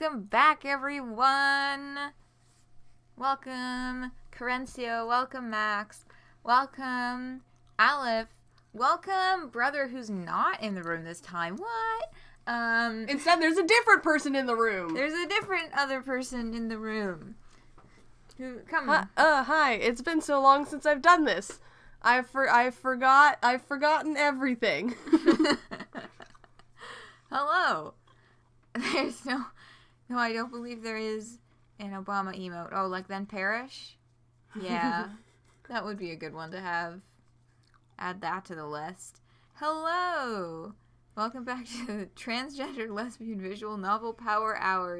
Welcome back, everyone. Welcome, Carencio. Welcome, Max. Welcome, Aleph. Welcome, brother who's not in the room this time. What? Instead, there's a different person in the room. There's a different other person in the room. Come. Hi. It's been so long since I've done this. I've forgotten everything. Hello. There's no, I don't believe there is an Obama emote. Oh, like then perish? Yeah, that would be a good one to have. Add that to the list. Hello. Welcome back to the Transgender Lesbian Visual Novel Power Hour.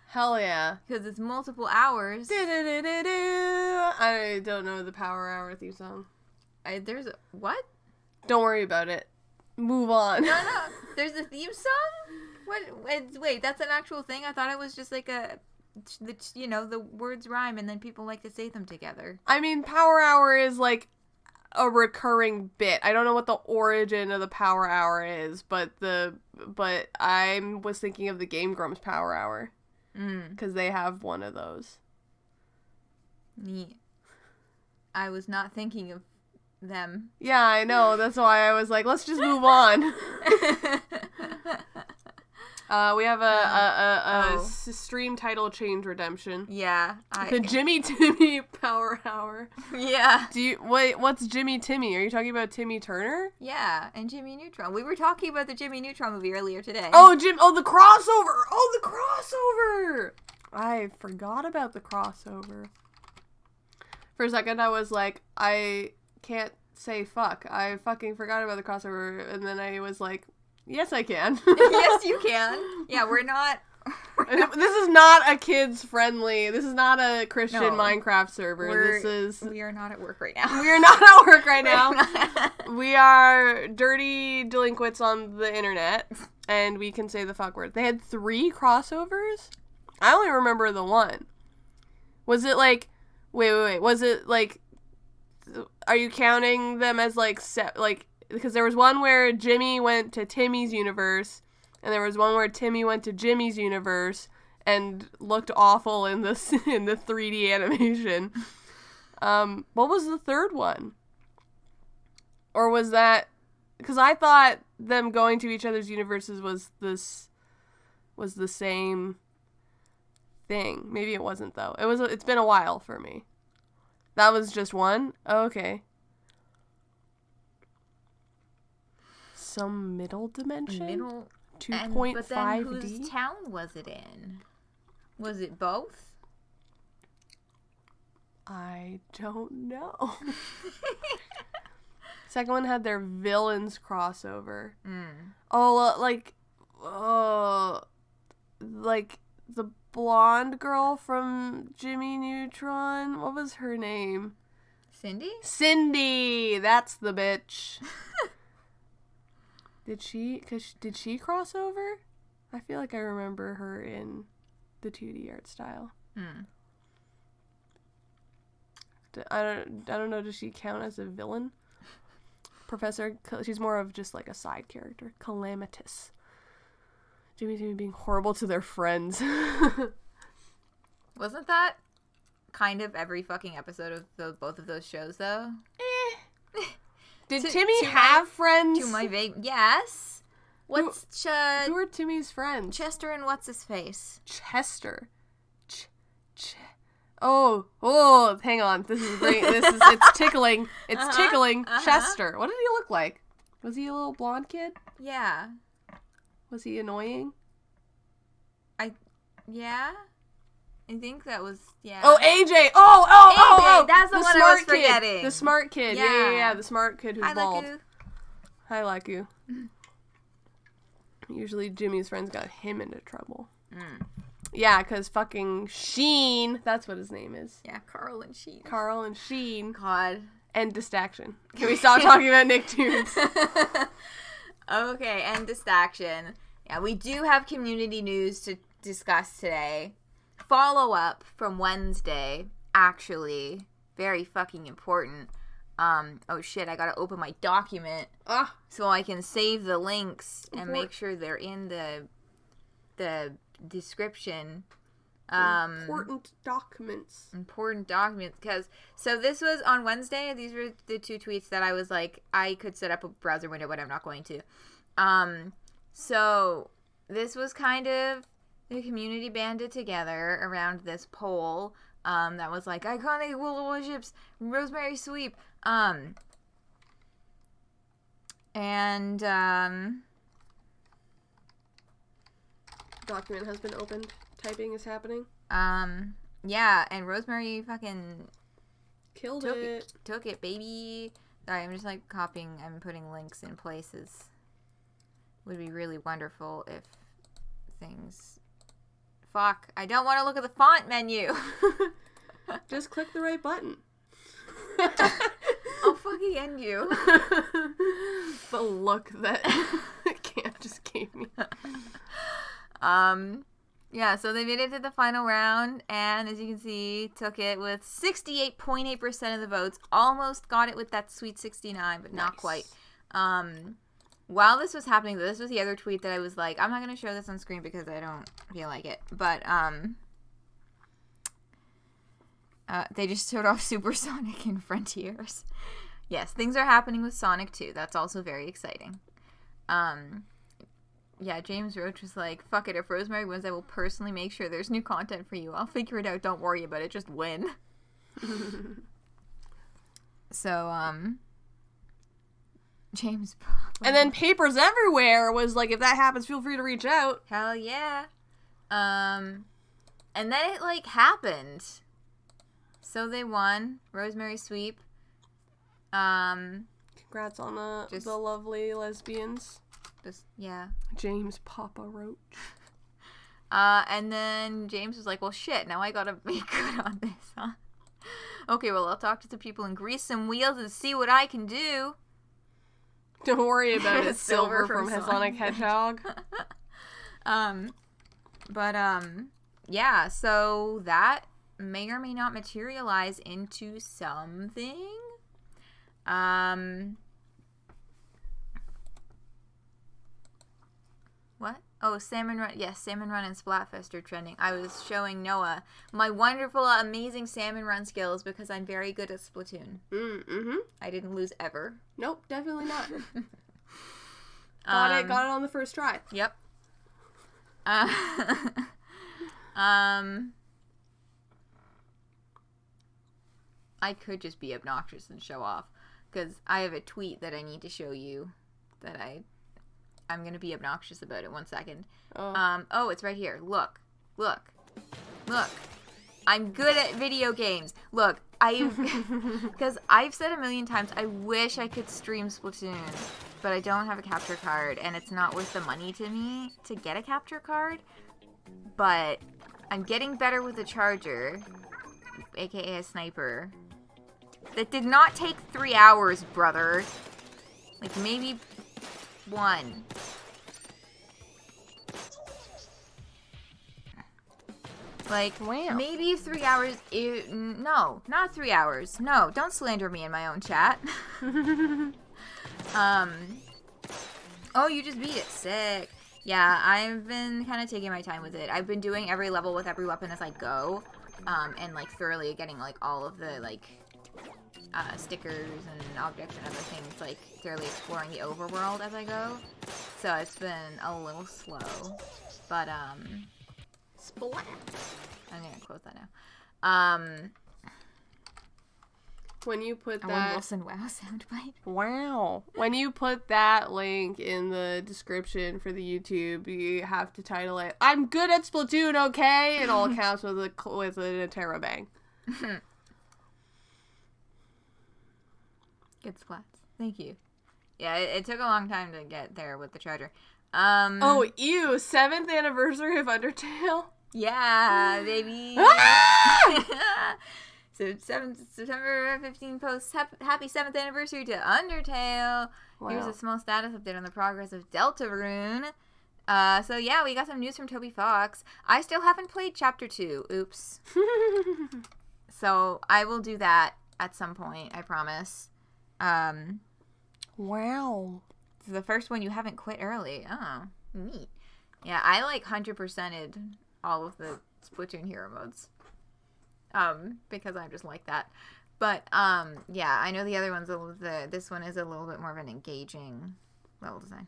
Hell yeah. Because it's multiple hours. I don't know the Power Hour theme song. What? Don't worry about it. Move on. No. There's a theme song? What? Wait, that's an actual thing? I thought it was just like the words rhyme and then people like to say them together. I mean, Power Hour is like a recurring bit. I don't know what the origin of the Power Hour is, but I was thinking of the Game Grumps Power Hour. Because they have one of those. Neat. I was not thinking of them. Yeah, I know. That's why I was like, let's just move on. We have a stream title change redemption. Yeah. The Jimmy Timmy Power Hour. Yeah. What's Jimmy Timmy? Are you talking about Timmy Turner? Yeah, and Jimmy Neutron. We were talking about the Jimmy Neutron movie earlier today. Oh, the crossover! Oh, the crossover! I forgot about the crossover. For a second, I was like, I can't say fuck. I fucking forgot about the crossover, and then I was like, yes, I can. Yes, you can. Yeah, we're not... This is not a kids-friendly... This is not a Christian Minecraft server. We are not at work right now. We are not at work right now. We are dirty delinquents on the internet, and we can say the fuck word. They had 3 crossovers? I only remember the one. Was it like... Wait. Was it like... Are you counting them as like... Because there was one where Jimmy went to Timmy's universe, and there was one where Timmy went to Jimmy's universe and looked awful in the 3D animation. What was the third one? Or was that... Because I thought them going to each other's universes was the same thing. Maybe it wasn't, though. It's been a while for me. That was just one? Oh, okay. Some middle dimension? 2.5D? But then whose town was it in? Was it both? I don't know. Second one had their villains crossover. Oh, like the blonde girl from Jimmy Neutron. What was her name? Cindy! That's the bitch. Did she cross over? I feel like I remember her in the 2D art style. I don't know, does she count as a villain? She's more of just like a side character. Calamitous. Jimmy being horrible to their friends. Wasn't that kind of every fucking episode of both of those shows, though? Did Timmy have friends? To my vague... Yes. Who are Timmy's friends? Chester and what's-his-face? Chester. Oh, hang on. It's tickling. It's tickling. Chester. What did he look like? Was he a little blonde kid? Yeah. Was he annoying? Yeah. I think that was, yeah. Oh, AJ! AJ, that's the one I was forgetting. The smart kid. Yeah. The smart kid who's bald. Hi, Laku. Usually Jimmy's friends got him into trouble. Yeah, because fucking Sheen, that's what his name is. Yeah, Carl and Sheen. God. And Distraction. Can we stop talking about Nicktoons? Okay, and Distraction. Yeah, we do have community news to discuss today. Follow up from Wednesday, actually. Very fucking important. Oh shit, I gotta open my document so I can save the links and make sure they're in the the description. Important documents. Because so this was on Wednesday. These were the 2 tweets that I was like, I could set up a browser window, but I'm not going to. So this was kind of the community banded together around this poll that was like iconic will ships, Rosemary Sweep, and document has been opened. Typing is happening. Yeah, and Rosemary fucking took it, baby. Sorry, I'm just like copying and putting links in places. Would be really wonderful if things. Fuck, I don't want to look at the font menu. Just click the right button. I'll fucking end you. The look that Cam just gave me. Yeah, so they made it to the final round, and as you can see, took it with 68.8% of the votes. Almost got it with that sweet 69, but not quite. While this was happening, this was the other tweet that I was like, I'm not going to show this on screen because I don't feel like it. But, they just showed off Supersonic and Frontiers. Yes, things are happening with Sonic 2. That's also very exciting. Yeah, James Roach was like, fuck it, if Rosemary wins, I will personally make sure there's new content for you. I'll figure it out, don't worry about it, just win. So, James probably... And then Papers Everywhere was like, if that happens, feel free to reach out. Hell yeah. And then it, like, happened. So they won. Rosemary Sweep. Congrats on the lovely lesbians. Yeah. James Papa Roach. And then James was like, well, shit, now I gotta make good on this, huh? Okay, well, I'll talk to the people and grease some wheels and see what I can do. Don't worry about it. Silver from Sonic Hedgehog. Yeah, so that may or may not materialize into something. What? Oh, Salmon Run. Yes, Salmon Run and Splatfest are trending. I was showing Noah my wonderful, amazing Salmon Run skills because I'm very good at Splatoon. Mm-hmm. I didn't lose ever. Nope, definitely not. Got it on the first try. Yep. I could just be obnoxious and show off because I have a tweet that I need to show you that I'm going to be obnoxious about it. 1 second. Oh, it's right here. Look. I'm good at video games. Look, because I've said a million times, I wish I could stream Splatoon, but I don't have a capture card, and it's not worth the money to me to get a capture card, but I'm getting better with a charger, aka a sniper. That did not take 3 hours, brother. Like, maybe 1. Like, wow. Maybe 3 hours. No, not 3 hours. No, don't slander me in my own chat. Oh, you just beat it. Sick. Yeah, I've been kind of taking my time with it. I've been doing every level with every weapon as I go. And, like, thoroughly getting, like, all of the, like, stickers and objects and other things, like, thoroughly exploring the overworld as I go. So it's been a little slow. But, Splat. I'm gonna close that now. When you put I that... Wilson Wow soundbite. Wow. When you put that link in the description for the YouTube, you have to title it, I'm good at Splatoon, okay? In all caps with a Luna-Terra bang. Good splats. Thank you. Yeah, it took a long time to get there with the charger. Oh, ew. 7th anniversary of Undertale? Yeah, baby. So September 15 posts, happy 7th anniversary to Undertale. Wow. Here's a small status update on the progress of Deltarune. So yeah, we got some news from Toby Fox. I still haven't played Chapter 2. Oops. So I will do that at some point, I promise. Wow. The first one you haven't quit early. Oh, neat. Yeah, I like 100%ed all of the Splatoon hero modes. Because I'm just like that. But, yeah, I know the other one's this one is a little bit more of an engaging level design.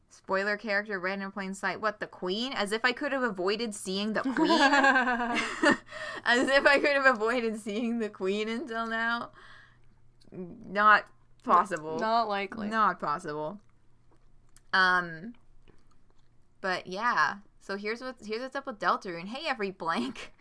Spoiler character read in plain sight. What, the queen? As if I could have avoided seeing the queen? As if I could have avoided seeing the queen until now? Not possible. Not likely. Not possible. But yeah. So here's what's up with Deltarune. Hey, every blank.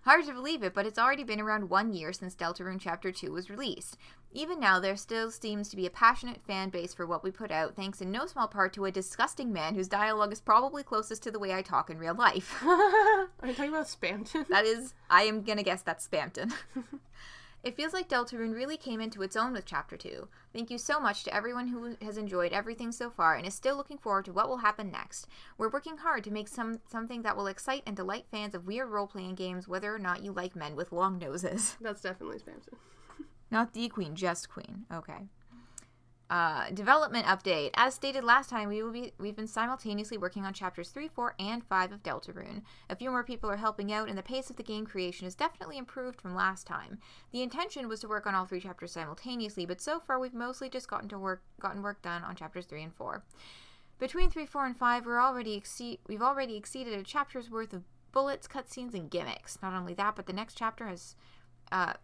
Hard to believe it, but it's already been around 1 year since Deltarune Chapter 2 was released. Even now, there still seems to be a passionate fan base for what we put out, thanks in no small part to a disgusting man whose dialogue is probably closest to the way I talk in real life. Are you talking about Spamton? I am gonna guess that's Spamton. It feels like Deltarune really came into its own with Chapter 2. Thank you so much to everyone who has enjoyed everything so far and is still looking forward to what will happen next. We're working hard to make something that will excite and delight fans of weird role-playing games, whether or not you like men with long noses. That's definitely Spamton. Not the queen, just queen. Okay. Development update. As stated last time, we've been simultaneously working on chapters 3, 4, and 5 of Deltarune. A few more people are helping out, and the pace of the game creation has definitely improved from last time. The intention was to work on all 3 chapters simultaneously, but so far we've mostly just gotten work done on chapters 3 and 4. Between 3, 4, and 5, we've already exceeded a chapter's worth of bullets, cutscenes, and gimmicks. Not only that, but the next chapters had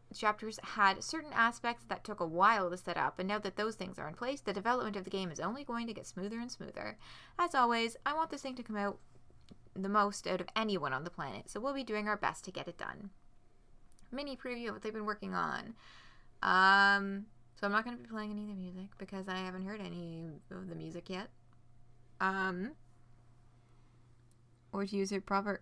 certain aspects that took a while to set up, and now that those things are in place, the development of the game is only going to get smoother and smoother. As always, I want this thing to come out the most out of anyone on the planet, so we'll be doing our best to get it done. Mini preview of what they've been working on. So I'm not going to be playing any of the music because I haven't heard any of the music yet. Or to use it proper...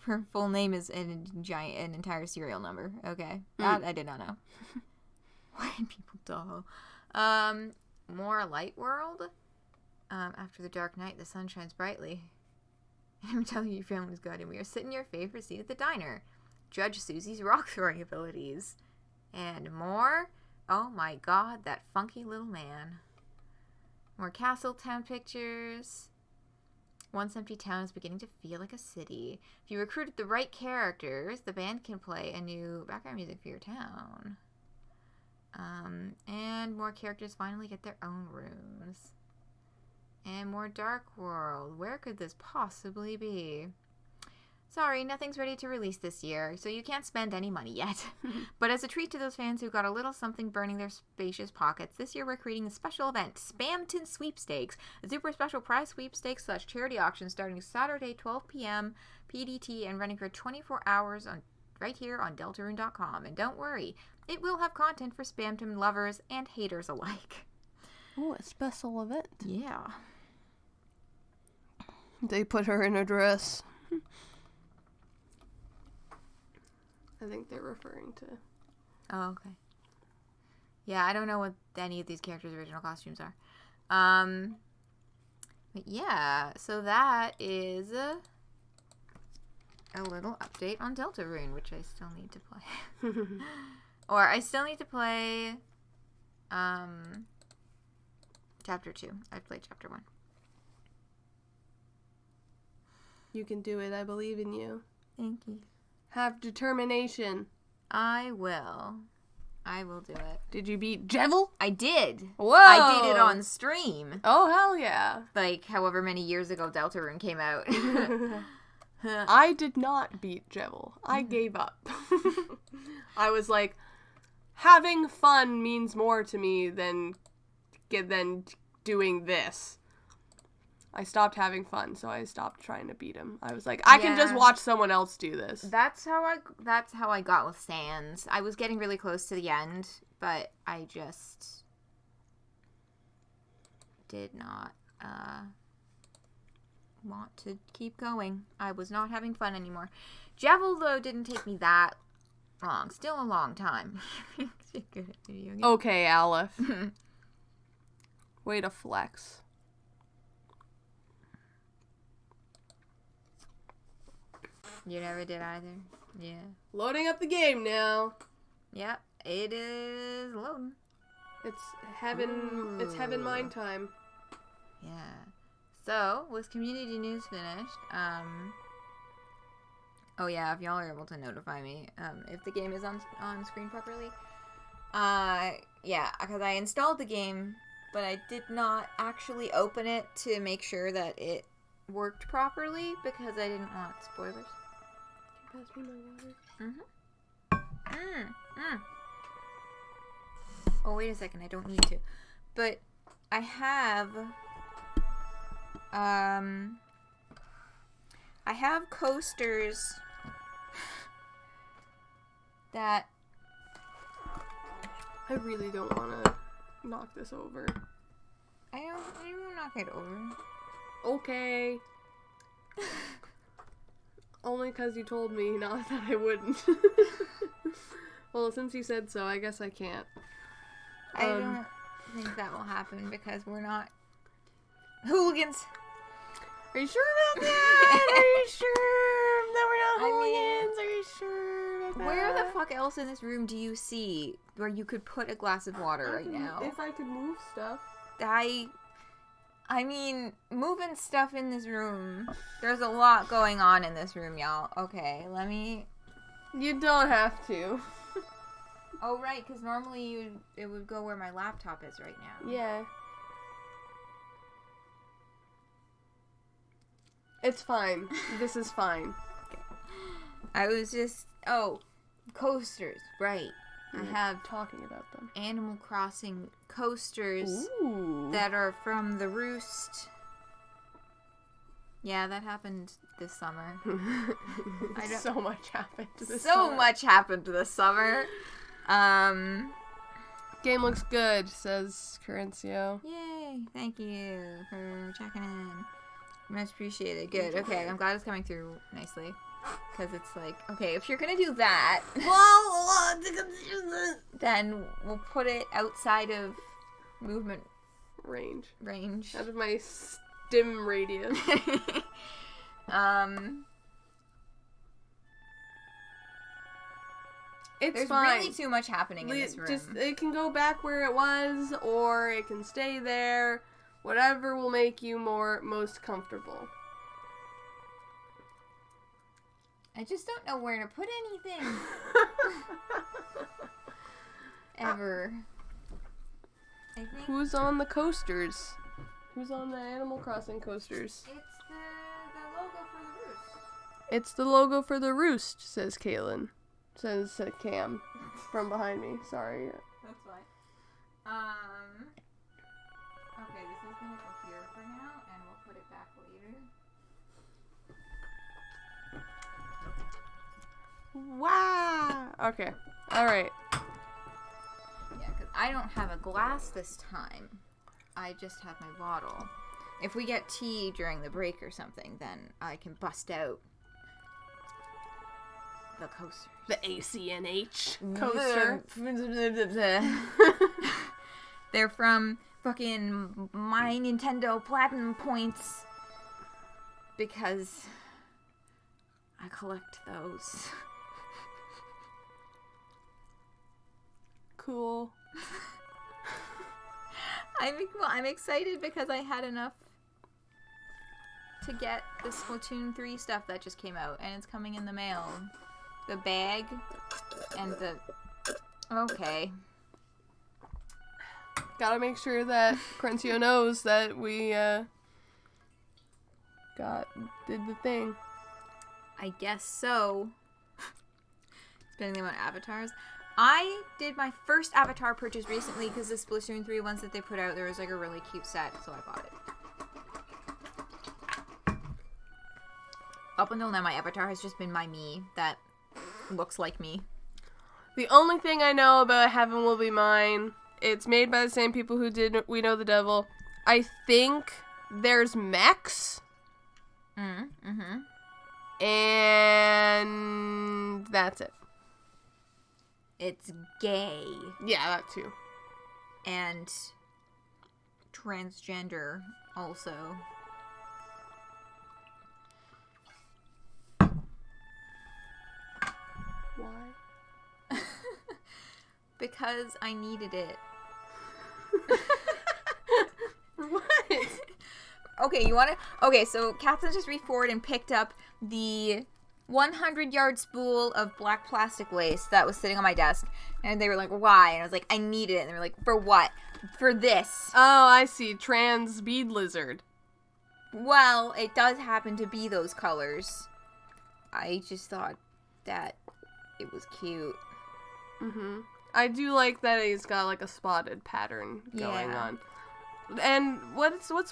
Her full name is an entire serial number. Okay. That I did not know. Why did people doll? More Light World. After the dark night, the sun shines brightly. I'm telling you, your family's good, and we are sitting in your favorite seat at the diner. Judge Susie's rock throwing abilities. And more. Oh my god, that funky little man. More Castle Town pictures. Once empty town is beginning to feel like a city. If you recruited the right characters, the band can play a new background music for your town. And more characters finally get their own rooms. And more Dark World. Where could this possibly be? Sorry, nothing's ready to release this year, so you can't spend any money yet. But as a treat to those fans who got a little something burning their spacious pockets, this year we're creating a special event, Spamton Sweepstakes, a super special prize sweepstakes / charity auction starting Saturday, 12 p.m. PDT and running for 24 hours right here on Deltarune.com. And don't worry, it will have content for Spamton lovers and haters alike. Oh, a special event. Yeah. They put her in a dress. I think they're referring to... Oh, okay. Yeah, I don't know what any of these characters' original costumes are. But yeah, so that is a little update on Deltarune, which I still need to play. Or I still need to play Chapter 2. I've played Chapter 1. You can do it. I believe in you. Thank you. Have determination. I will do it. Did you beat Jevil? I did. Whoa! I did it on stream. Oh, hell yeah. Like, however many years ago Deltarune came out. I did not beat Jevil. I gave up. I was like, having fun means more to me than doing this. I stopped having fun, so I stopped trying to beat him. I was like, I can just watch someone else do this. That's how I got with Sans. I was getting really close to the end, but I just did not want to keep going. I was not having fun anymore. Jevil, though, didn't take me that long. Still a long time. Okay, Aleph. Way to flex. You never did either? Yeah. Loading up the game now. Yep, it is loading. It's heaven. It's heaven mind time. Yeah. So, with community news finished, oh yeah, if y'all are able to notify me, if the game is on screen properly. Yeah, because I installed the game, but I did not actually open it to make sure that it worked properly because I didn't want spoilers. Can you pass me my water? Oh, wait a second, I don't need to. But I have coasters that I really don't want to knock this over. I won't knock it over. Okay. Only because you told me not that I wouldn't. Well, since you said so, I guess I can't. I don't think that will happen because we're not hooligans. Are you sure about that? Are you sure that we're not hooligans? Are you sure about that? Where the fuck else in this room do you see where you could put a glass of water right now? If I could move stuff. I mean, moving stuff in this room. There's a lot going on in this room, y'all. Okay, let me... You don't have to. Oh, right, because normally it would go where my laptop is right now. Yeah. It's fine. This is fine. Okay. I was just... Oh, coasters, right. I have talking about them. Animal Crossing coasters Ooh. that are from the Roost. Yeah, that happened this summer. So much happened this so summer. much happened this summer. Game looks good, says Corencio. Yay! Thank you for checking in. Much appreciated. Good. Okay, I'm glad it's coming through nicely. Because it's like, okay, if you're gonna do that, then we'll put it outside of movement range. Out of my stim radius. It's There's fine. really too much happening in this room. It can go back where it was, or it can stay there. Whatever will make you most comfortable. I just don't know where to put anything. Ever. I think Who's on the coasters? Who's on the Animal Crossing coasters? it's the logo for the Roost. It's the logo for the Roost, says Kaylin. Says Cam from behind me. Sorry. That's fine. Okay, this is gonna go here for now, and we'll put it back later. Wow. Okay. All right. Yeah, because I don't have a glass this time. I just have my bottle. If we get tea during the break or something, then I can bust out the coasters. The ACNH coaster. They're from fucking my Nintendo Platinum points. Because I collect those. Cool. I'm excited because I had enough to get the Splatoon 3 stuff that just came out, and it's coming in the mail. The bag and the... Okay. Gotta make sure that Corencio knows that we did the thing. I guess so. Spending the amount of avatars. I did my first avatar purchase recently because the Splatoon 3 ones that they put out, there was like a really cute set, so I bought it. Up until now, my avatar has just been my me that looks like me. The only thing I know about Heaven Will Be Mine, it's made by the same people who did We Know the Devil. I think there's mechs. Mm-hmm. And that's it. It's gay. Yeah, that too. And transgender also. Why? Because I needed it. What? Okay, you want to... Okay, so Katzen just reached forward and picked up the 100-yard spool of black plastic lace that was sitting on my desk. And they were like, why? And I was like, I need it. And they were like, for what? For this. Oh, I see. Trans bead lizard. Well, it does happen to be those colors. I just thought that it was cute. Mm-hmm. I do like that he's got like a spotted pattern going on. And what's with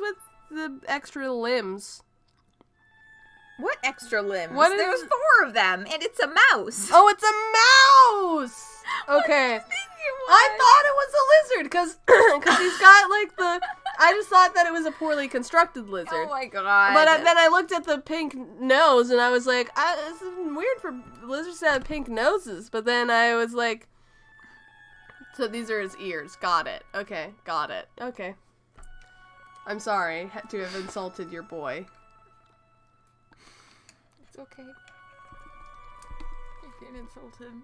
the extra limbs? What extra limbs? There's 4 of them, and it's a mouse. Oh, it's a mouse! Okay. I thought it was a lizard, because he's got, like, I just thought that it was a poorly constructed lizard. Oh my god. But then I looked at the pink nose, and I was like, this is weird for lizards to have pink noses. But then I was like, so these are his ears. Got it. Okay, got it. Okay. I'm sorry to have insulted your boy. It's okay. You can insult him.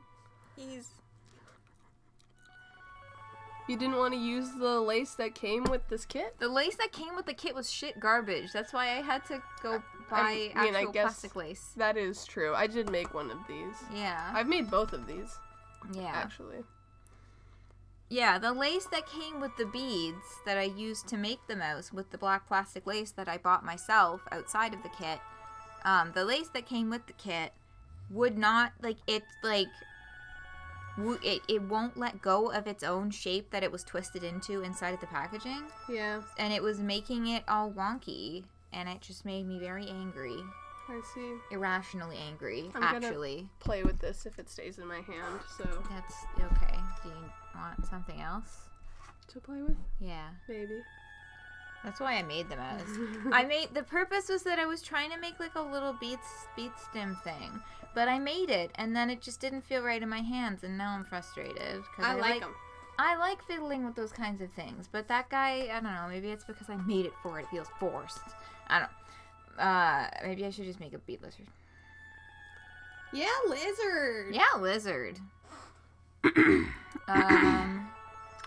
You didn't want to use the lace that came with this kit? The lace that came with the kit was shit garbage. That's why I had to go buy actual plastic lace. That is true. I did make one of these. Yeah. I've made both of these. Yeah. Actually. Yeah, the lace that came with the beads that I used to make the mouse with the black plastic lace that I bought myself outside of the kit, the lace that came with the kit would not, it won't let go of its own shape that it was twisted into inside of the packaging. Yeah. And it was making it all wonky, and it just made me very angry. I see. Irrationally angry, I'm actually. Gonna play with this if it stays in my hand, so... That's okay. Do you want something else? To play with? Yeah. Maybe. That's why I made the mouse. The purpose was that I was trying to make like a little bead stem thing. But I made it, and then it just didn't feel right in my hands, and now I'm frustrated. I like them. I like fiddling with those kinds of things, but that guy, I don't know, maybe it's because I made it for it. It feels forced. I don't know. Maybe I should just make a bead lizard. Yeah, lizard. Yeah, lizard.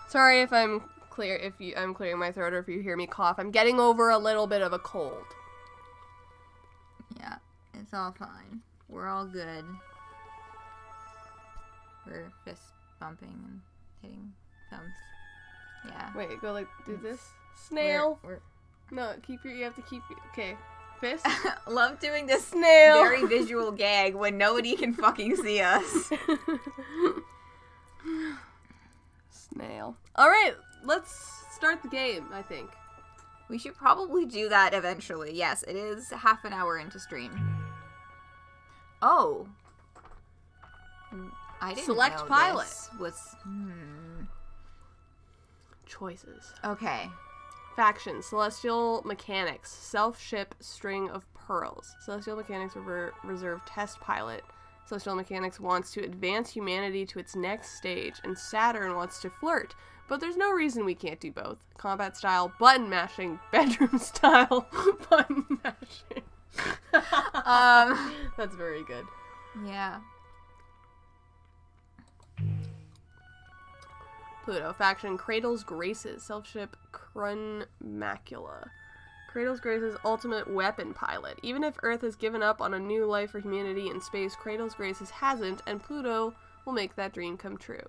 Sorry if I'm clearing my throat or if you hear me cough. I'm getting over a little bit of a cold. Yeah, it's all fine. We're all good. We're fist bumping and hitting thumbs. Yeah. Wait, go do this. Snail. We're No, you have to keep, okay. Fist. Love doing this Snail. very visual gag when nobody can fucking see us. Snail. Alright, let's start the game, I think. We should probably do that eventually. Yes, it is half an hour into stream. Oh. I didn't Select know pilot. This was... Choices. Okay. Faction. Celestial Mechanics. Self-ship String of Pearls. Celestial Mechanics reserve test pilot. Celestial Mechanics wants to advance humanity to its next stage, and Saturn wants to flirt. But there's no reason we can't do both. Combat style, button mashing. Bedroom style, button mashing. That's very good. Yeah. Pluto. Faction. Cradle's Graces. Self-ship Crunmacula. Cradle's Graces ultimate weapon pilot. Even if Earth has given up on a new life for humanity in space, Cradle's Graces hasn't, and Pluto will make that dream come true.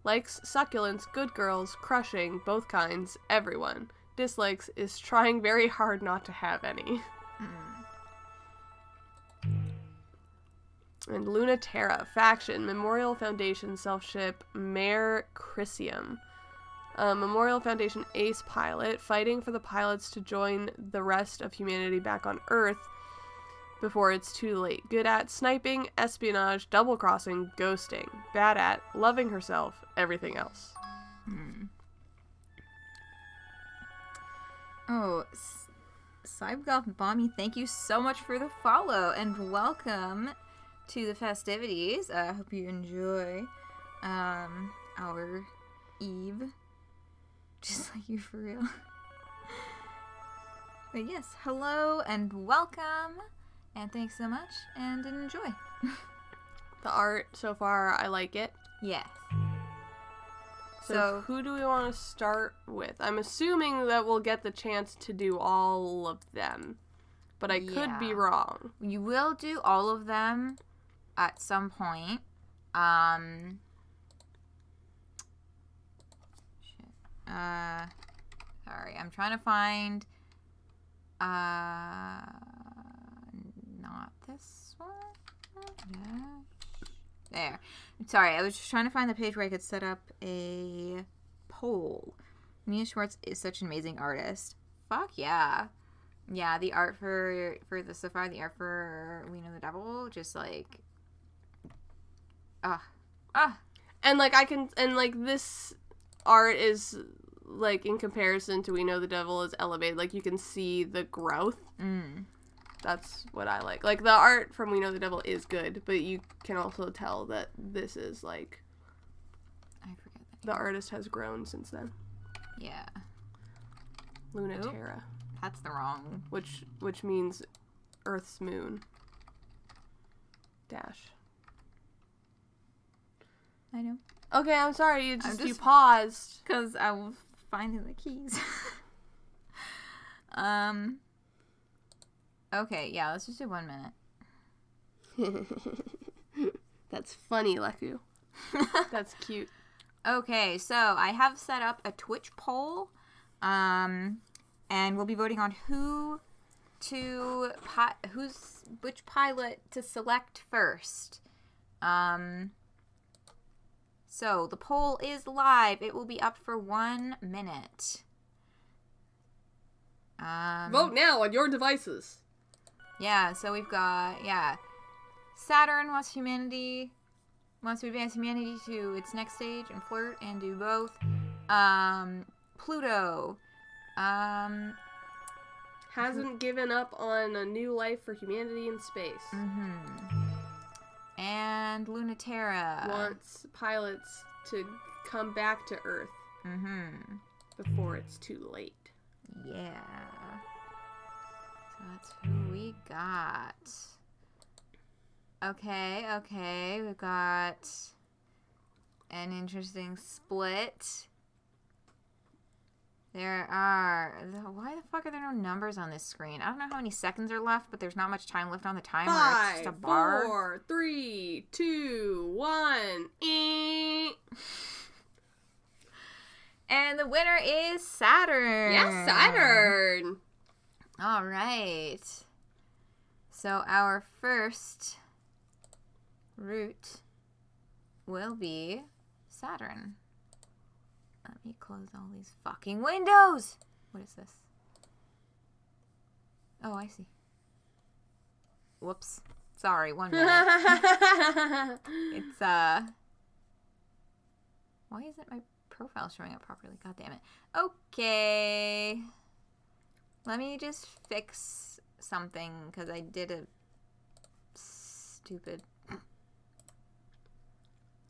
Likes succulents, good girls, crushing, both kinds, everyone. Dislikes is trying very hard not to have any. And Luna-Terra. Faction. Memorial Foundation self-ship Mare Chrysium. Memorial Foundation ace pilot, fighting for the pilots to join the rest of humanity back on Earth before it's too late. Good at sniping, espionage, double-crossing, ghosting. Bad at loving herself, everything else. Oh, Cybergoth Bommy, thank you so much for the follow, and welcome to the festivities. I hope you enjoy our eve. Just like you, for real. But yes, hello and welcome, and thanks so much, and enjoy. The art so far, I like it. Yes. So who do we want to start with? I'm assuming that we'll get the chance to do all of them. But I could be wrong. You will do all of them at some point. Sorry, I'm trying to find not this one. There. Sorry, I was just trying to find the page where I could set up a poll. Mia Schwartz is such an amazing artist. Fuck yeah. Yeah, the art for the so far, the art for We Know the Devil, just like And like this art is like in comparison to We Know the Devil is elevated. Like you can see the growth. That's what I like. Like the art from We Know the Devil is good, but you can also tell that this is like I forget that. The artist has grown since then. Yeah. Luna-Terra. That's the wrong. Which means Earth's moon. Dash. I know. Okay, I'm sorry. You paused. Because I was finding the keys. Okay, yeah, let's just do 1 minute. That's funny, Leku. That's cute. Okay, so I have set up a Twitch poll. And we'll be voting on which pilot to select first. So the poll is live. It will be up for 1 minute. Vote now on your devices. Yeah, so we've got, Saturn wants to advance humanity to its next stage and flirt and do both. Pluto. Hasn't given up on a new life for humanity in space. And Luna-Terra. Wants pilots to come back to Earth. Before it's too late. Yeah. So that's who we got. Okay. We've got an interesting split. There are... Why the fuck are there no numbers on this screen? I don't know how many seconds are left, but there's not much time left on the timer. 5, it's just a bar. 4, 3, 2, 1. And the winner is Saturn. Yes, Saturn. All right. So our first route will be Saturn. Let me close all these fucking windows. What is this? Oh, I see. Whoops. Sorry, 1 minute. It's, why isn't my profile showing up properly? God damn it. Okay. Let me just fix something, because I did a stupid...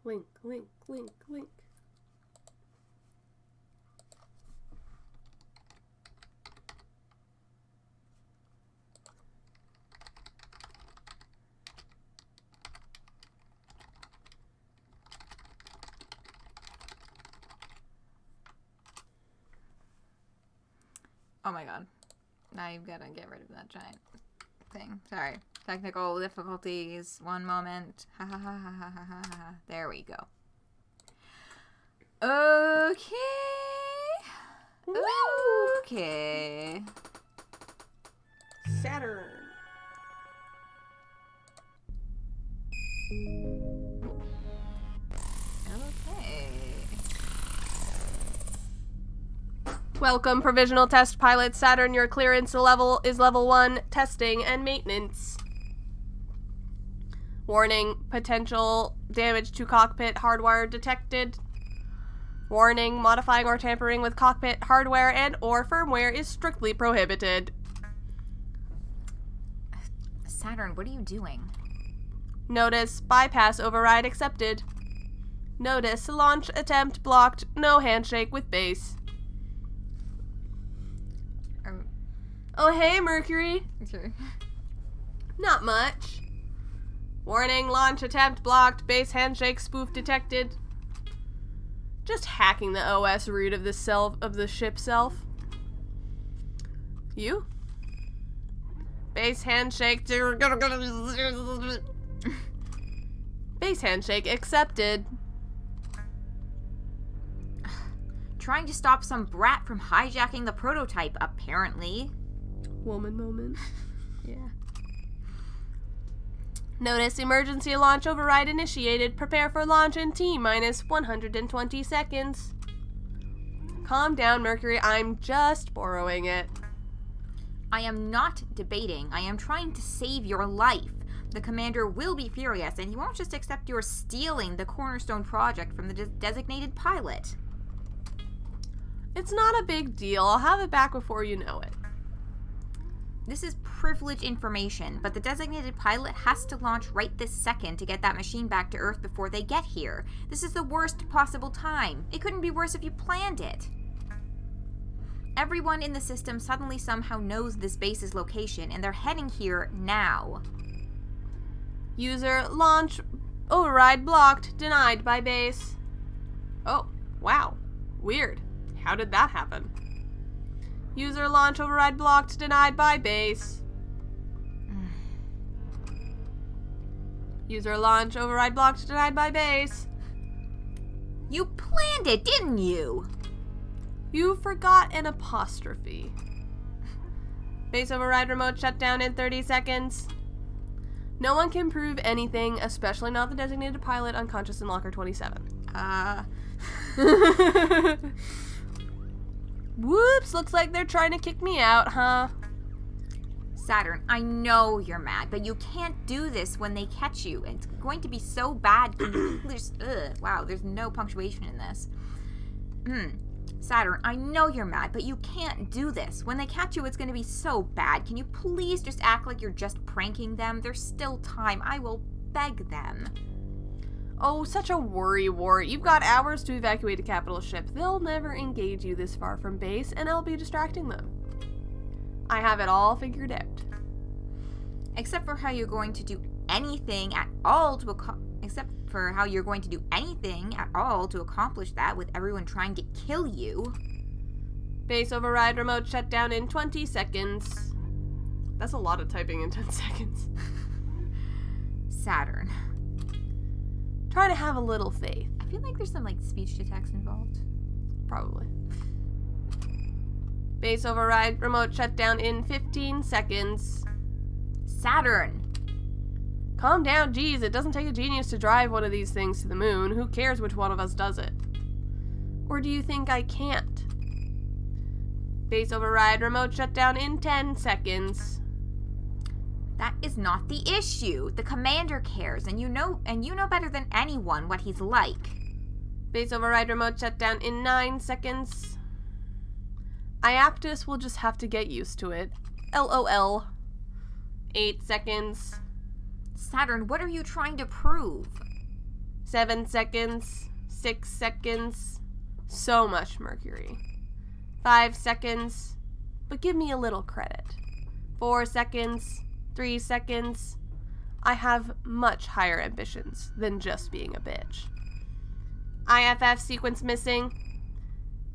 Link. Oh my god. Now you've got to get rid of that giant thing. Sorry. Technical difficulties. 1 moment. Ha ha ha ha ha ha ha. There we go. Okay. Okay. Saturn. Okay. Welcome, provisional test pilot Saturn. Your clearance level is level 1, testing and maintenance. Warning, potential damage to cockpit hardware detected. Warning, modifying or tampering with cockpit hardware and or firmware is strictly prohibited. Saturn, what are you doing? Notice, bypass override accepted. Notice, launch attempt blocked, no handshake with base. Oh, hey, Mercury. Sure. Not much. Warning, launch attempt blocked, base handshake spoof detected. Just hacking the OS root of the ship self. You? Base handshake. Base handshake accepted. Trying to stop some brat from hijacking the prototype, apparently. Woman moment. Yeah. Notice emergency launch override initiated. Prepare for launch in T-minus 120 seconds. Calm down, Mercury. I'm just borrowing it. I am not debating. I am trying to save your life. The commander will be furious, and he won't just accept your stealing the cornerstone project from the designated pilot. It's not a big deal. I'll have it back before you know it. This is privileged information, but the designated pilot has to launch right this second to get that machine back to Earth before they get here. This is the worst possible time. It couldn't be worse if you planned it. Everyone in the system suddenly somehow knows this base's location, and they're heading here now. User launch override blocked. Denied by base. Oh, wow. Weird. How did that happen? User launch override blocked. Denied by base. User launch override blocked. Denied by base. You planned it, didn't you? You forgot an apostrophe. Base override remote shutdown in 30 seconds. No one can prove anything, especially not the designated pilot unconscious in locker 27. Whoops, looks like they're trying to kick me out, huh? Saturn, I know you're mad, but you can't do this when they catch you. It's going to be so bad. Wow, there's no punctuation in this. Saturn, I know you're mad, but you can't do this. When they catch you, it's going to be so bad. Can you please just act like you're just pranking them? There's still time. I will beg them. Oh, such a worry wart. You've got hours to evacuate a capital ship. They'll never engage you this far from base, and I'll be distracting them. I have it all figured out. Except for how you're going to do anything at all to accomplish that with everyone trying to kill you. Base override remote shutdown in 20 seconds. That's a lot of typing in 10 seconds. Saturn. Try to have a little faith. I feel like there's some speech to text involved. Probably. Base override remote shutdown in 15 seconds. Saturn. Calm down, geez, it doesn't take a genius to drive one of these things to the moon. Who cares which one of us does it? Or do you think I can't? Base override remote shutdown in 10 seconds. That is not the issue. The commander cares, and you know better than anyone what he's like. Base override remote shutdown in 9 seconds. Iaptus will just have to get used to it. LOL. 8 seconds. Saturn, what are you trying to prove? 7 seconds. 6 seconds. So much Mercury. 5 seconds. But give me a little credit. 4 seconds. 3 seconds. I have much higher ambitions than just being a bitch. IFF sequence missing.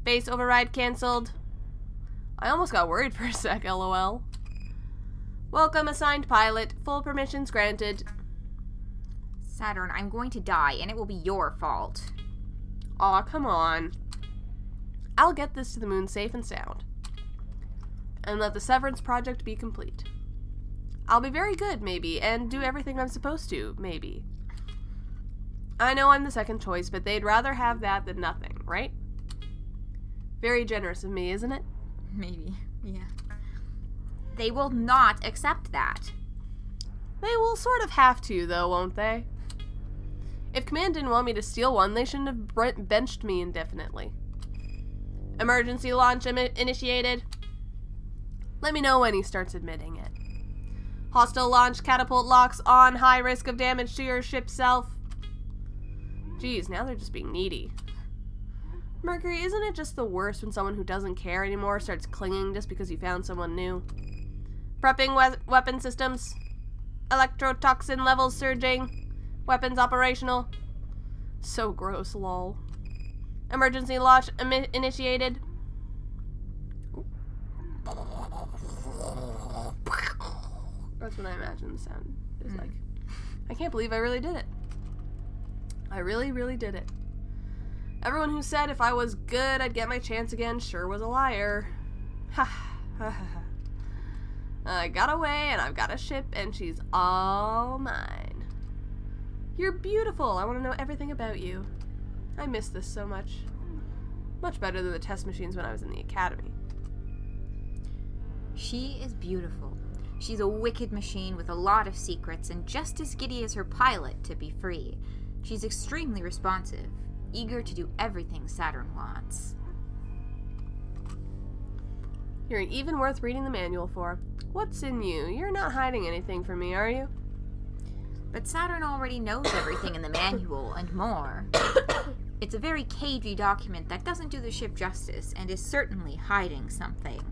Base override cancelled. I almost got worried for a sec, LOL. Welcome, assigned pilot. Full permissions granted. Saturn, I'm going to die, and it will be your fault. Aw, come on. I'll get this to the moon safe and sound. And let the Severance project be complete. I'll be very good, maybe, and do everything I'm supposed to, maybe. I know I'm the second choice, but they'd rather have that than nothing, right? Very generous of me, isn't it? Maybe, yeah. They will not accept that. They will sort of have to, though, won't they? If Command didn't want me to steal one, they shouldn't have benched me indefinitely. Emergency launch initiated. Let me know when he starts admitting it. Hostile launch catapult locks on. High risk of damage to your ship self. Geez, now they're just being needy. Mercury, isn't it just the worst when someone who doesn't care anymore starts clinging just because you found someone new? Prepping weapon systems. Electrotoxin levels surging. Weapons operational. So gross, lol. Emergency launch initiated. That's what I imagine the sound is like. I can't believe I really did it. I really, really did it. Everyone who said if I was good I'd get my chance again sure was a liar. Ha ha ha. I got away and I've got a ship and she's all mine. You're beautiful. I want to know everything about you. I miss this so much. Much better than the test machines when I was in the academy. She is beautiful. She's a wicked machine with a lot of secrets and just as giddy as her pilot to be free. She's extremely responsive, eager to do everything Saturn wants. You're even worth reading the manual for. What's in you? You're not hiding anything from me, are you? But Saturn already knows everything in the manual and more. It's a very cagey document that doesn't do the ship justice and is certainly hiding something.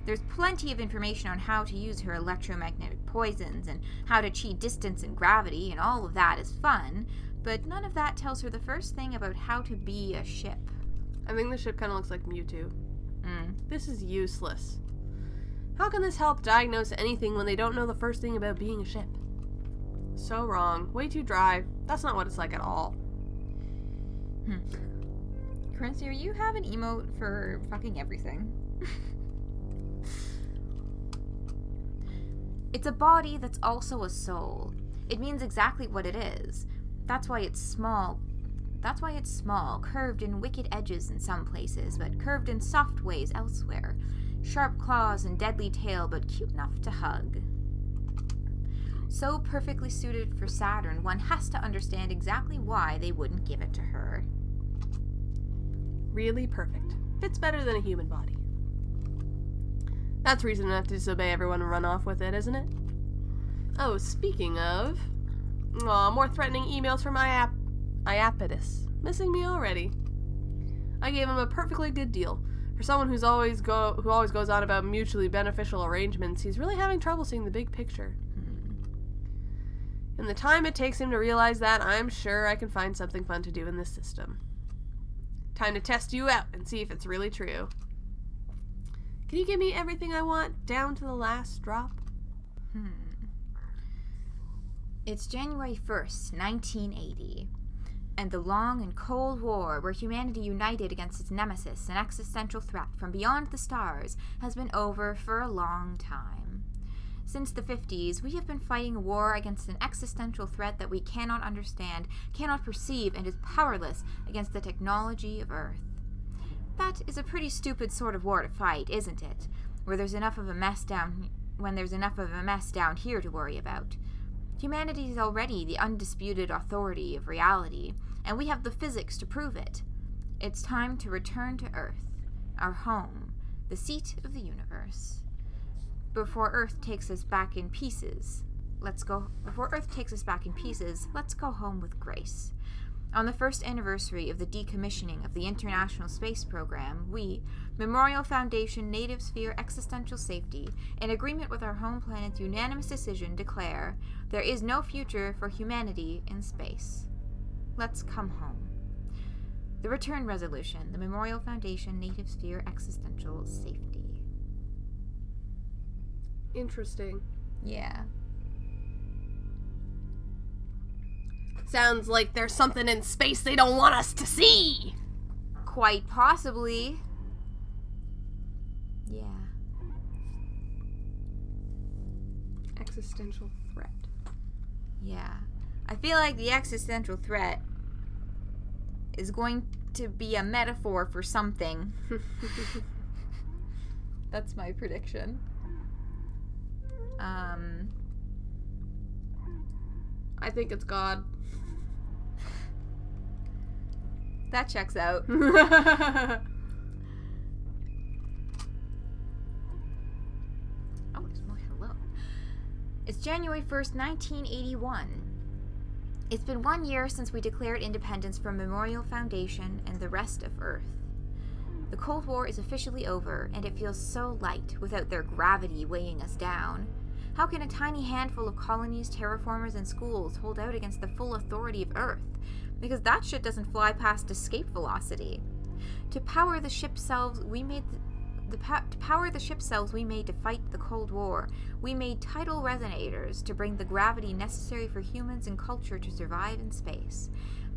There's plenty of information on how to use her electromagnetic poisons and how to cheat distance and gravity, and all of that is fun, but none of that tells her the first thing about how to be a ship. I think the ship kind of looks like Mewtwo. This is useless. How can this help diagnose anything when they don't know the first thing about being a ship? So wrong. Way too dry. That's not what it's like at all. Currency, you have an emote for fucking everything. It's a body that's also a soul. It means exactly what it is. That's why it's small. Curved in wicked edges in some places, but curved in soft ways elsewhere. Sharp claws and deadly tail, but cute enough to hug. So perfectly suited for Saturn, one has to understand exactly why they wouldn't give it to her. Really perfect. Fits better than a human body. That's reason enough to disobey everyone and run off with it, isn't it? Oh, speaking of... more threatening emails from Iapetus. Missing me already. I gave him a perfectly good deal. For someone who always goes on about mutually beneficial arrangements, he's really having trouble seeing the big picture. In the time it takes him to realize that, I'm sure I can find something fun to do in this system. Time to test you out and see if it's really true. Can you give me everything I want, down to the last drop? It's January 1st, 1980, and the long and cold war where humanity united against its nemesis, an existential threat from beyond the stars, has been over for a long time. Since the 50s, we have been fighting a war against an existential threat that we cannot understand, cannot perceive, and is powerless against the technology of Earth. That is a pretty stupid sort of war to fight, isn't it? When there's enough of a mess down here to worry about. Humanity is already the undisputed authority of reality, and we have the physics to prove it. It's time to return to Earth, our home, the seat of the universe. Before Earth takes us back in pieces, let's go home with grace. On the first anniversary of the decommissioning of the International Space Program, we, Memorial Foundation Native Sphere Existential Safety, in agreement with our home planet's unanimous decision, declare there is no future for humanity in space. Let's come home. The Return Resolution, the Memorial Foundation Native Sphere Existential Safety. Interesting. Yeah. Sounds like there's something in space they don't want us to see. Quite possibly. Yeah. Existential threat. Yeah. I feel like the existential threat is going to be a metaphor for something. That's my prediction. I think it's God. That checks out. Oh, there's more hello. It's January 1st, 1981. It's been 1 year since we declared independence from Memorial Foundation and the rest of Earth. The Cold War is officially over, and it feels so light without their gravity weighing us down. How can a tiny handful of colonies, terraformers, and schools hold out against the full authority of Earth? because that shit doesn't fly past escape velocity. To power the ship cells we made to fight the Cold War, we made tidal resonators to bring the gravity necessary for humans and culture to survive in space.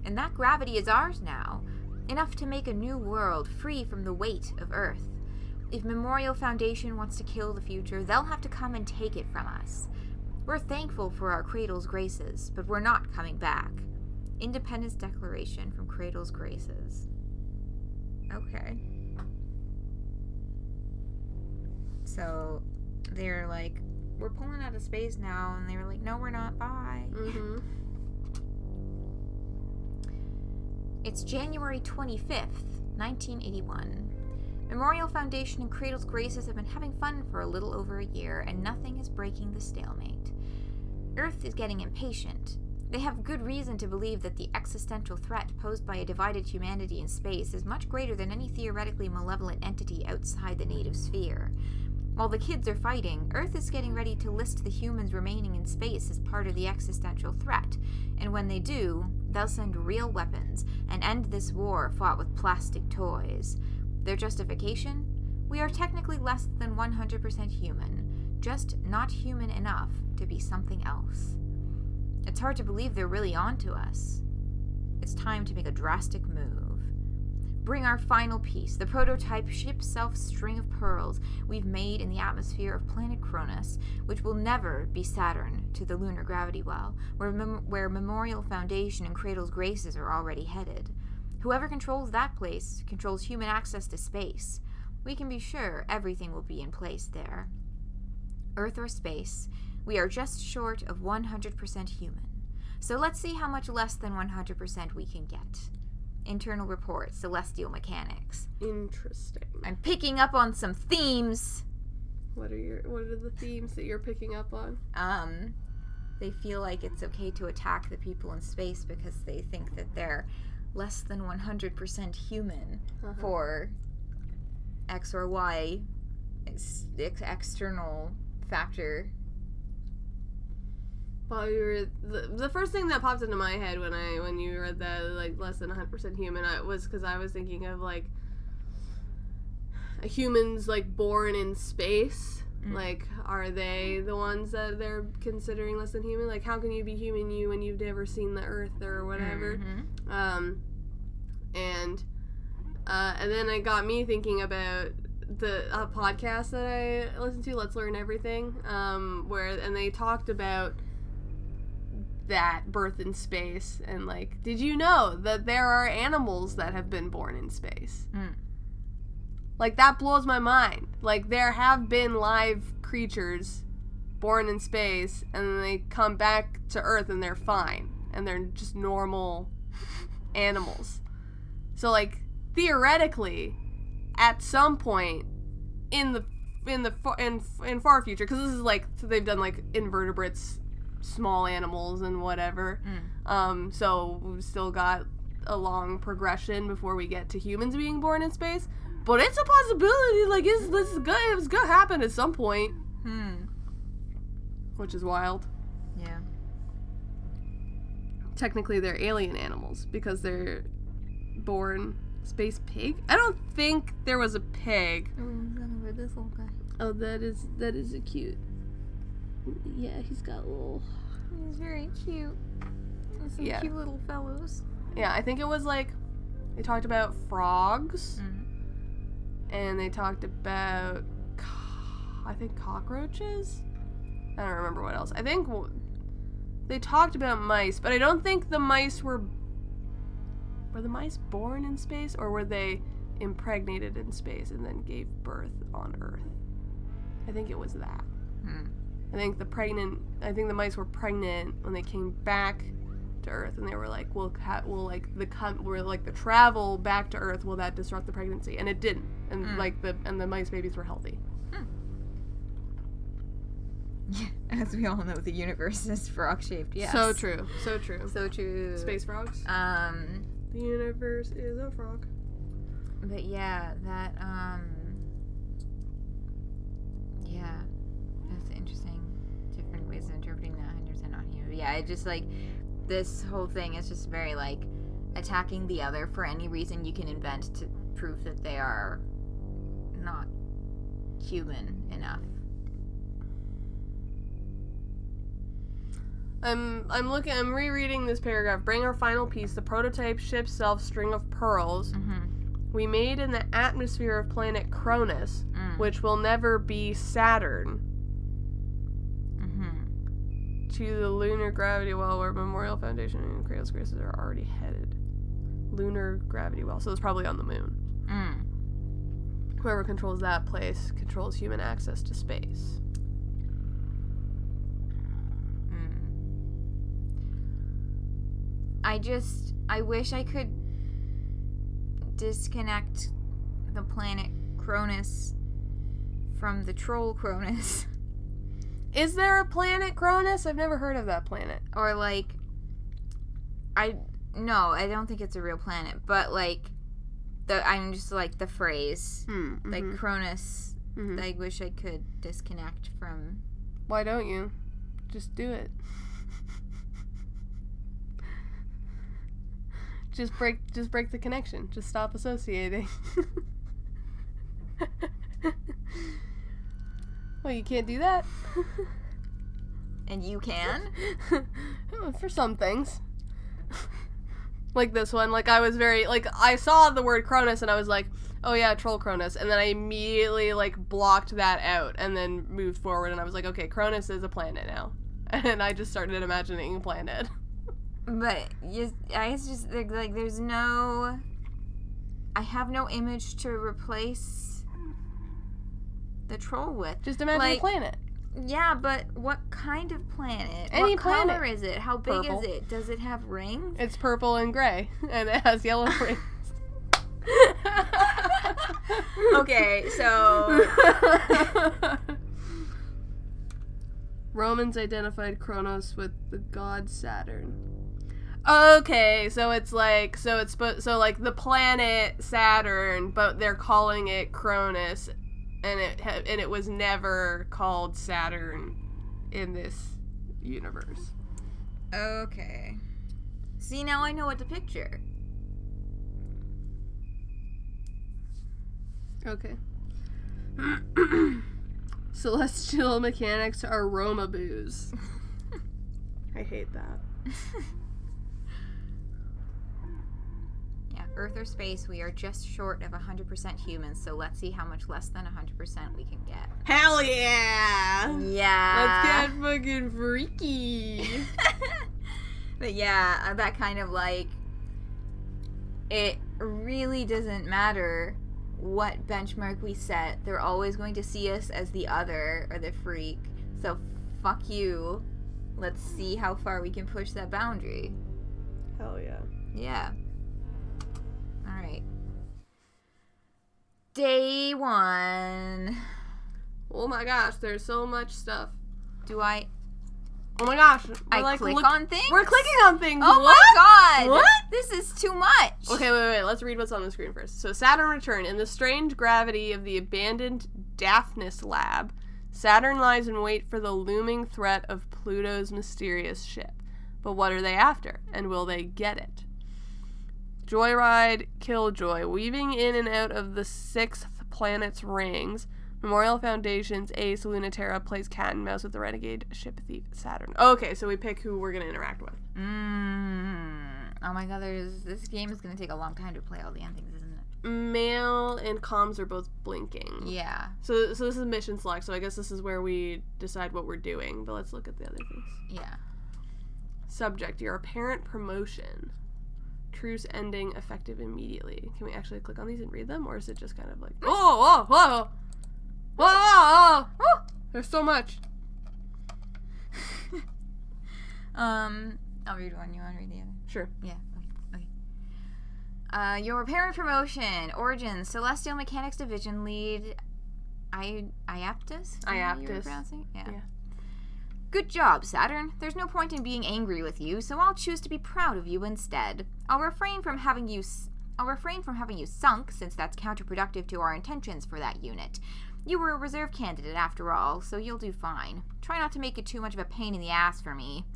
And that gravity is ours now, enough to make a new world free from the weight of Earth. If Memorial Foundation wants to kill the future, they'll have to come and take it from us. We're thankful for our Cradle's graces, but we're not coming back. Independence Declaration from Cradle's Graces. Okay. So they're like, we're pulling out of space now, and they were like, no, we're not, bye. Mm-hmm. It's January 25th, 1981. Memorial Foundation and Cradle's Graces have been having fun for a little over a year, and nothing is breaking the stalemate. Earth is getting impatient. They have good reason to believe that the existential threat posed by a divided humanity in space is much greater than any theoretically malevolent entity outside the native sphere. While the kids are fighting, Earth is getting ready to list the humans remaining in space as part of the existential threat, and when they do, they'll send real weapons and end this war fought with plastic toys. Their justification? We are technically less than 100% human, just not human enough to be something else. It's hard to believe they're really onto us. It's time to make a drastic move. Bring our final piece, the prototype ship self-string of pearls we've made in the atmosphere of planet Cronus, which will never be Saturn, to the lunar gravity well, where Memorial Foundation and Cradle's Graces are already headed. Whoever controls that place controls human access to space. We can be sure everything will be in place there. Earth or space, we are just short of 100% human. So let's see how much less than 100% we can get. Internal report, celestial mechanics. Interesting. I'm picking up on some themes. What are the themes that you're picking up on? They feel like it's okay to attack the people in space because they think that they're less than 100% human for X or Y external factor. Well, the first thing that popped into my head when you read that, like, less than 100% human, was because I was thinking of, like, humans, like, born in space. Like, are they the ones that they're considering less than human? Like, how can you be human when you've never seen the Earth or whatever? And then it got me thinking about the podcast that I listened to, Let's Learn Everything, and they talked about that birth in space, and, like, did you know that there are animals that have been born in space? Like, that blows my mind. Like, there have been live creatures born in space, and then they come back to Earth and they're fine, and they're just normal animals. So, like, theoretically, at some point in far future, because this is, like, so they've done, like, invertebrates, small animals and whatever. So we've still got a long progression before we get to humans being born in space. But it's a possibility. Like, it's gonna happen at some point. Which is wild. Yeah. Technically, they're alien animals because they're born space pig. I don't think there was a pig. Oh, this little guy. Oh, that is a cute. Yeah, he's got little... He's very cute. There's some cute little fellows. Yeah, I think it was, like, they talked about frogs, and they talked about, I think, cockroaches? I don't remember what else. I think they talked about mice, but I don't think the mice were the mice born in space, or were they impregnated in space and then gave birth on Earth? I think it was that. I think the mice were pregnant when they came back to Earth, and they were like, the travel back to Earth, will that disrupt the pregnancy? And it didn't. And the mice babies were healthy. Yeah, as we all know, the universe is frog shaped. Yes. So true. So true. Space frogs. The universe is a frog. But yeah, that yeah, that's interesting. Different ways of interpreting that 100% not human. But yeah, it just, like, this whole thing is just very, like, attacking the other for any reason you can invent to prove that they are not human enough. I'm rereading this paragraph. Bring our final piece, the prototype ship self-string of pearls. We made in the atmosphere of planet Cronus, which will never be Saturn. To the lunar gravity well where Memorial Foundation and Cradle's Graces are already headed. Lunar gravity well, so it's probably on the moon. Whoever controls that place controls human access to space. I wish I could disconnect the planet Cronus from the troll Cronus. Is there a planet Cronus? I've never heard of that planet. Or, like, no, I don't think it's a real planet, but, like, I'm just, like, the phrase, like, Cronus, I wish I could disconnect from. Why don't you? Just do it. Just break the connection. Just stop associating. Well, you can't do that. And you can? For some things. Like this one. Like, I was very, like, I saw the word Cronus and I was like, oh yeah, troll Cronus. And then I immediately, like, blocked that out and then moved forward and I was like, okay, Cronus is a planet now. And I just started imagining a planet. But it's just, like, there's no... I have no image to replace the troll with. Just imagine a planet. Yeah, but what kind of planet? Any what planet. color is it? How big Purple. is it? Does it have rings? It's purple and gray, and it has yellow rings. Okay, so... Romans identified Kronos with the god Saturn. Okay, so it's like, so like the planet Saturn, but they're calling it Cronus, and it was never called Saturn in this universe. Okay. See, now I know what to picture. Okay. Celestial mechanics are Romaboos. I hate that. Yeah, Earth or space, we are just short of 100% humans, so let's see how much less than 100% we can get. Hell yeah! Yeah. Let's get fucking freaky. But yeah, that kind of like, it really doesn't matter what benchmark we set. They're always going to see us as the other or the freak. So fuck you. Let's see how far we can push that boundary. Hell yeah. Yeah. Alright. Day 1. Oh my gosh, there's so much stuff. Oh my gosh. Click on things? We're clicking on things. Oh what? my god! What? This is too much! Okay, wait. Let's read what's on the screen first. So, Saturn returned. In the strange gravity of the abandoned Daphnis lab, Saturn lies in wait for the looming threat of Pluto's mysterious ship. But what are they after? And will they get it? Joyride, Killjoy, weaving in and out of the 6th planet's rings, Memorial Foundation's ace Luna-Terra plays cat and mouse with the renegade ship thief Saturn. Okay, so we pick who we're going to interact with. Oh my god, this game is going to take a long time to play all the endings, isn't it? Mail and comms are both blinking. Yeah. So this is mission select, so I guess this is where we decide what we're doing, but let's look at the other things. Yeah. Subject, your apparent promotion. Truce ending effective immediately. Can we actually click on these and read them, or is it just kind of like, whoa! There's so much. I'll read one. You want to read the other? Sure. Yeah. Okay. Your apparent promotion. Origin. Celestial Mechanics Division lead. Iaptus? Iaptus. Yeah. Good job, Saturn. There's no point in being angry with you, so I'll choose to be proud of you instead. I'll refrain from having you sunk, since that's counterproductive to our intentions for that unit. You were a reserve candidate after all, so you'll do fine. Try not to make it too much of a pain in the ass for me.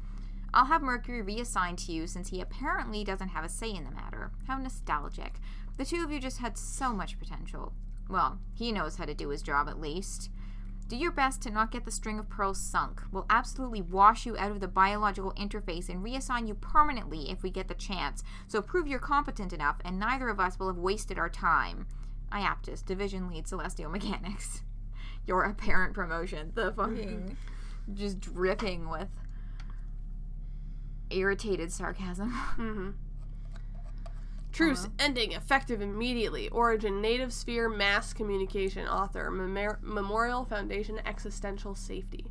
I'll have Mercury reassigned to you since he apparently doesn't have a say in the matter. How nostalgic. The two of you just had so much potential. Well, he knows how to do his job at least. Do your best to not get the string of pearls sunk. We'll absolutely wash you out of the biological interface and reassign you permanently if we get the chance. So prove you're competent enough, and neither of us will have wasted our time. Iaptus, Division Lead, Celestial Mechanics. Your apparent promotion. The fucking... just dripping with irritated sarcasm. Mm-hmm. Truce ending effective immediately. Origin Native Sphere Mass Communication. Author Memorial Foundation Existential Safety.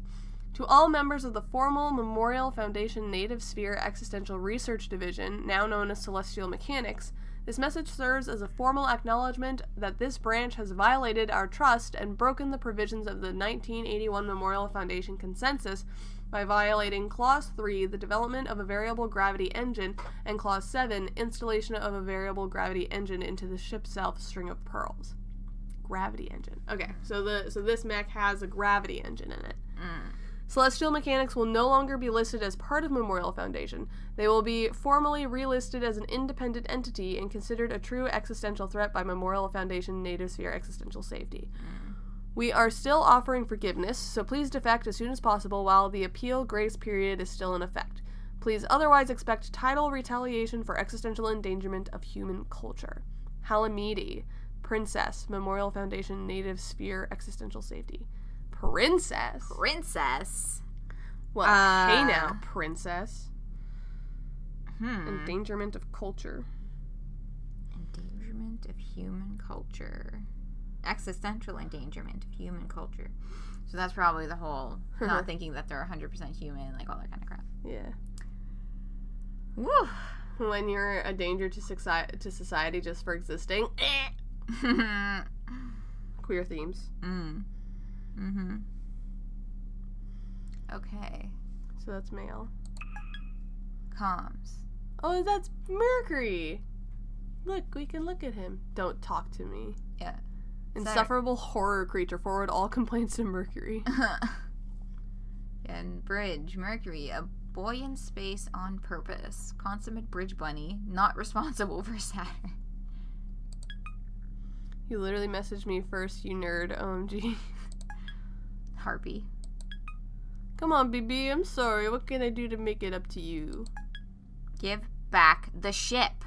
To all members of the formal Memorial Foundation Native Sphere Existential Research Division, now known as Celestial Mechanics, this message serves as a formal acknowledgement that this branch has violated our trust and broken the provisions of the 1981 Memorial Foundation Consensus by violating Clause 3, the development of a variable gravity engine, and Clause 7, installation of a variable gravity engine into the ship self string of pearls. Gravity engine. Okay, so this mech has a gravity engine in it. Celestial Mechanics will no longer be listed as part of Memorial Foundation. They will be formally relisted as an independent entity and considered a true existential threat by Memorial Foundation Native Sphere Existential Safety. We are still offering forgiveness, so please defect as soon as possible while the appeal grace period is still in effect. Please otherwise expect tidal retaliation for existential endangerment of human culture. Halimede, Princess, Memorial Foundation Native Sphere Existential Safety. Princess? Well, hey now, Princess. Endangerment of culture. Endangerment of human culture. Existential endangerment of human culture. So that's probably the whole not thinking that they're 100% human, like all that kind of crap. Yeah. Woo! When you're a danger to society just for existing. Queer themes. Okay. So that's male. Comms. Oh, that's Mercury! Look, we can look at him. Don't talk to me. Yeah. Insufferable horror creature. Forward all complaints to Mercury. And Bridge. Mercury. A boy in space on purpose. Consummate bridge bunny. Not responsible for Saturn. You literally messaged me first, you nerd. OMG. Harpy. Come on, BB. I'm sorry. What can I do to make it up to you? Give back the ship.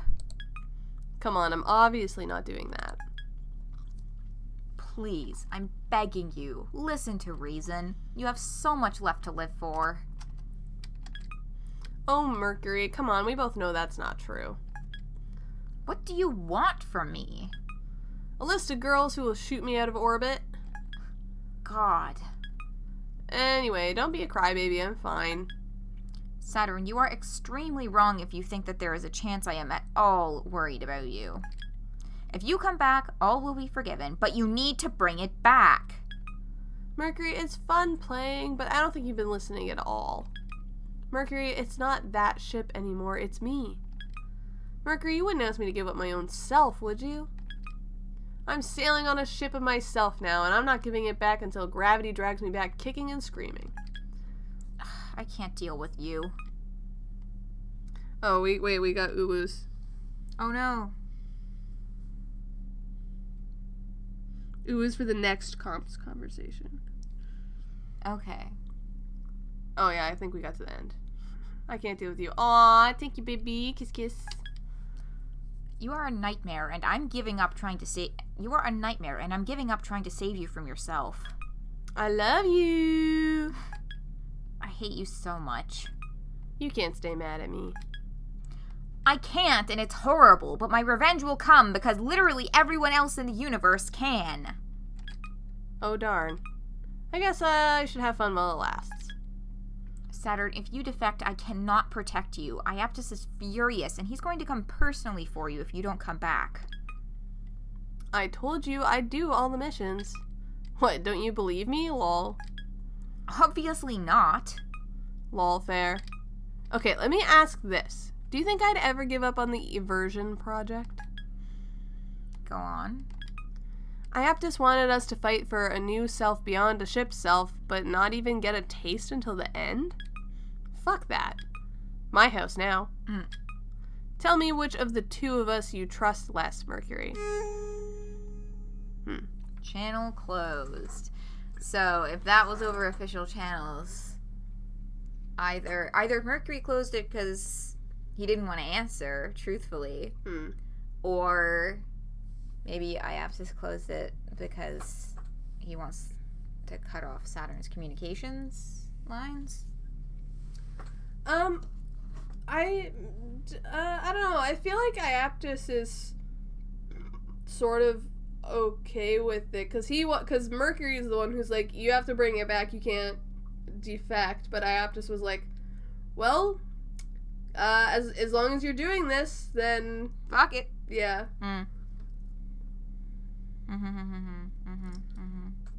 Come on, I'm obviously not doing that. Please, I'm begging you. Listen to reason. You have so much left to live for. Oh, Mercury, come on. We both know that's not true. What do you want from me? A list of girls who will shoot me out of orbit. God. Anyway, don't be a crybaby. I'm fine. Saturn, you are extremely wrong if you think that there is a chance I am at all worried about you. If you come back, all will be forgiven, but you need to bring it back. Mercury, it's fun playing, but I don't think you've been listening at all. Mercury, it's not that ship anymore, it's me. Mercury, you wouldn't ask me to give up my own self, would you? I'm sailing on a ship of myself now, and I'm not giving it back until gravity drags me back kicking and screaming. I can't deal with you. Oh, wait, we got uwus. Oh no. Uwus for the next comps conversation. Okay. Oh yeah, I think we got to the end. I can't deal with you. Aw, thank you, baby. Kiss, kiss. You are a nightmare, and I'm giving up trying to save... You are a nightmare, and I'm giving up trying to save you from yourself. I love you. I hate you so much. You can't stay mad at me. I can't, and it's horrible, but my revenge will come because literally everyone else in the universe can. Oh, darn. I guess I should have fun while it lasts. Saturn, if you defect, I cannot protect you. Iaptus is furious, and he's going to come personally for you if you don't come back. I told you I'd do all the missions. What, don't you believe me? Lol. Obviously not. Lol, fair. Okay, let me ask this. Do you think I'd ever give up on the Eversion project? Go on. Iaptus wanted us to fight for a new self beyond a ship's self, but not even get a taste until the end? Fuck that. My house now. Mm. Tell me which of the two of us you trust less, Mercury. Channel closed. So if that was over official channels, either Mercury closed it because he didn't want to answer truthfully, or maybe Iapsis closed it because he wants to cut off Saturn's communications lines. I don't know. I feel like Iaptis is sort of okay with it because Mercury is the one who's like, you have to bring it back, you can't defect. But Iaptis was like, well, as long as you're doing this, then Fuck it. yeah. Mm.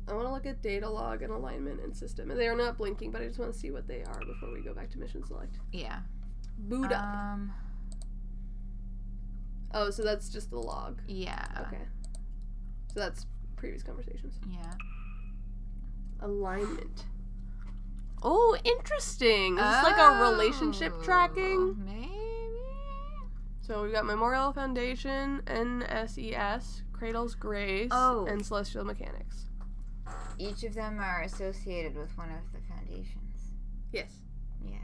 I want to look at data log and alignment and system, and they are not blinking, but I just want to see what they are before we go back to mission select. Yeah. Boot up. Oh, so that's just the log. Yeah. Okay. So that's previous conversations. Yeah. Alignment. Oh, interesting. Is this like a relationship tracking? Maybe. So we've got Memorial Foundation, NSES, Cradle's Grace, and Celestial Mechanics. Each of them are associated with one of the foundations. Yes. Yeah.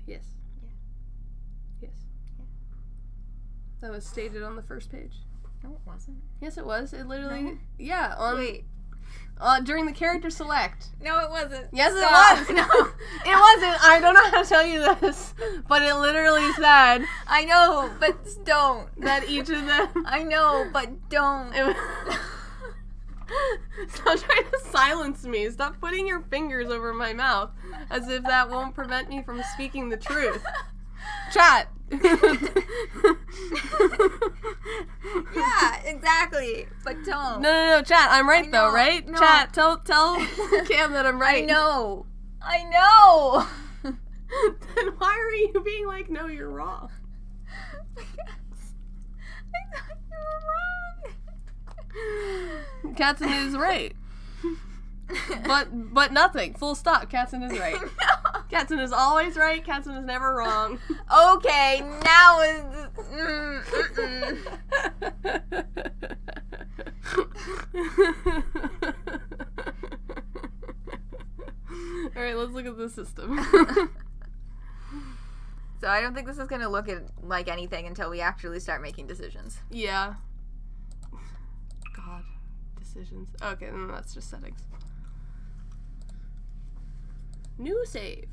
Yes. Yeah. Yes. Yeah. That was stated on the first page. No, it wasn't. Yes, it was. It literally... No? Yeah, on... Wait. During the character select. No, it wasn't. Yes, Stop. it was. No, it wasn't. I don't know how to tell you this, but it literally said... I know, but don't. That each of them... I know, but don't. Stop trying to silence me. Stop putting your fingers over my mouth as if that won't prevent me from speaking the truth. Chat. Yeah, exactly. But don't. No, chat. I'm right though, right? No. Chat. Tell Cam that I'm right. I know. Then why are you being like, no, you're wrong? Because I thought you were wrong. Katzen is right. But nothing. Full stop. Katzen is right. No. Katzen is always right. Katzen is never wrong. Okay, now is... Alright, let's look at the system. So I don't think this is going to look like anything until we actually start making decisions. Yeah. God. Decisions. Okay, then that's just settings. New save.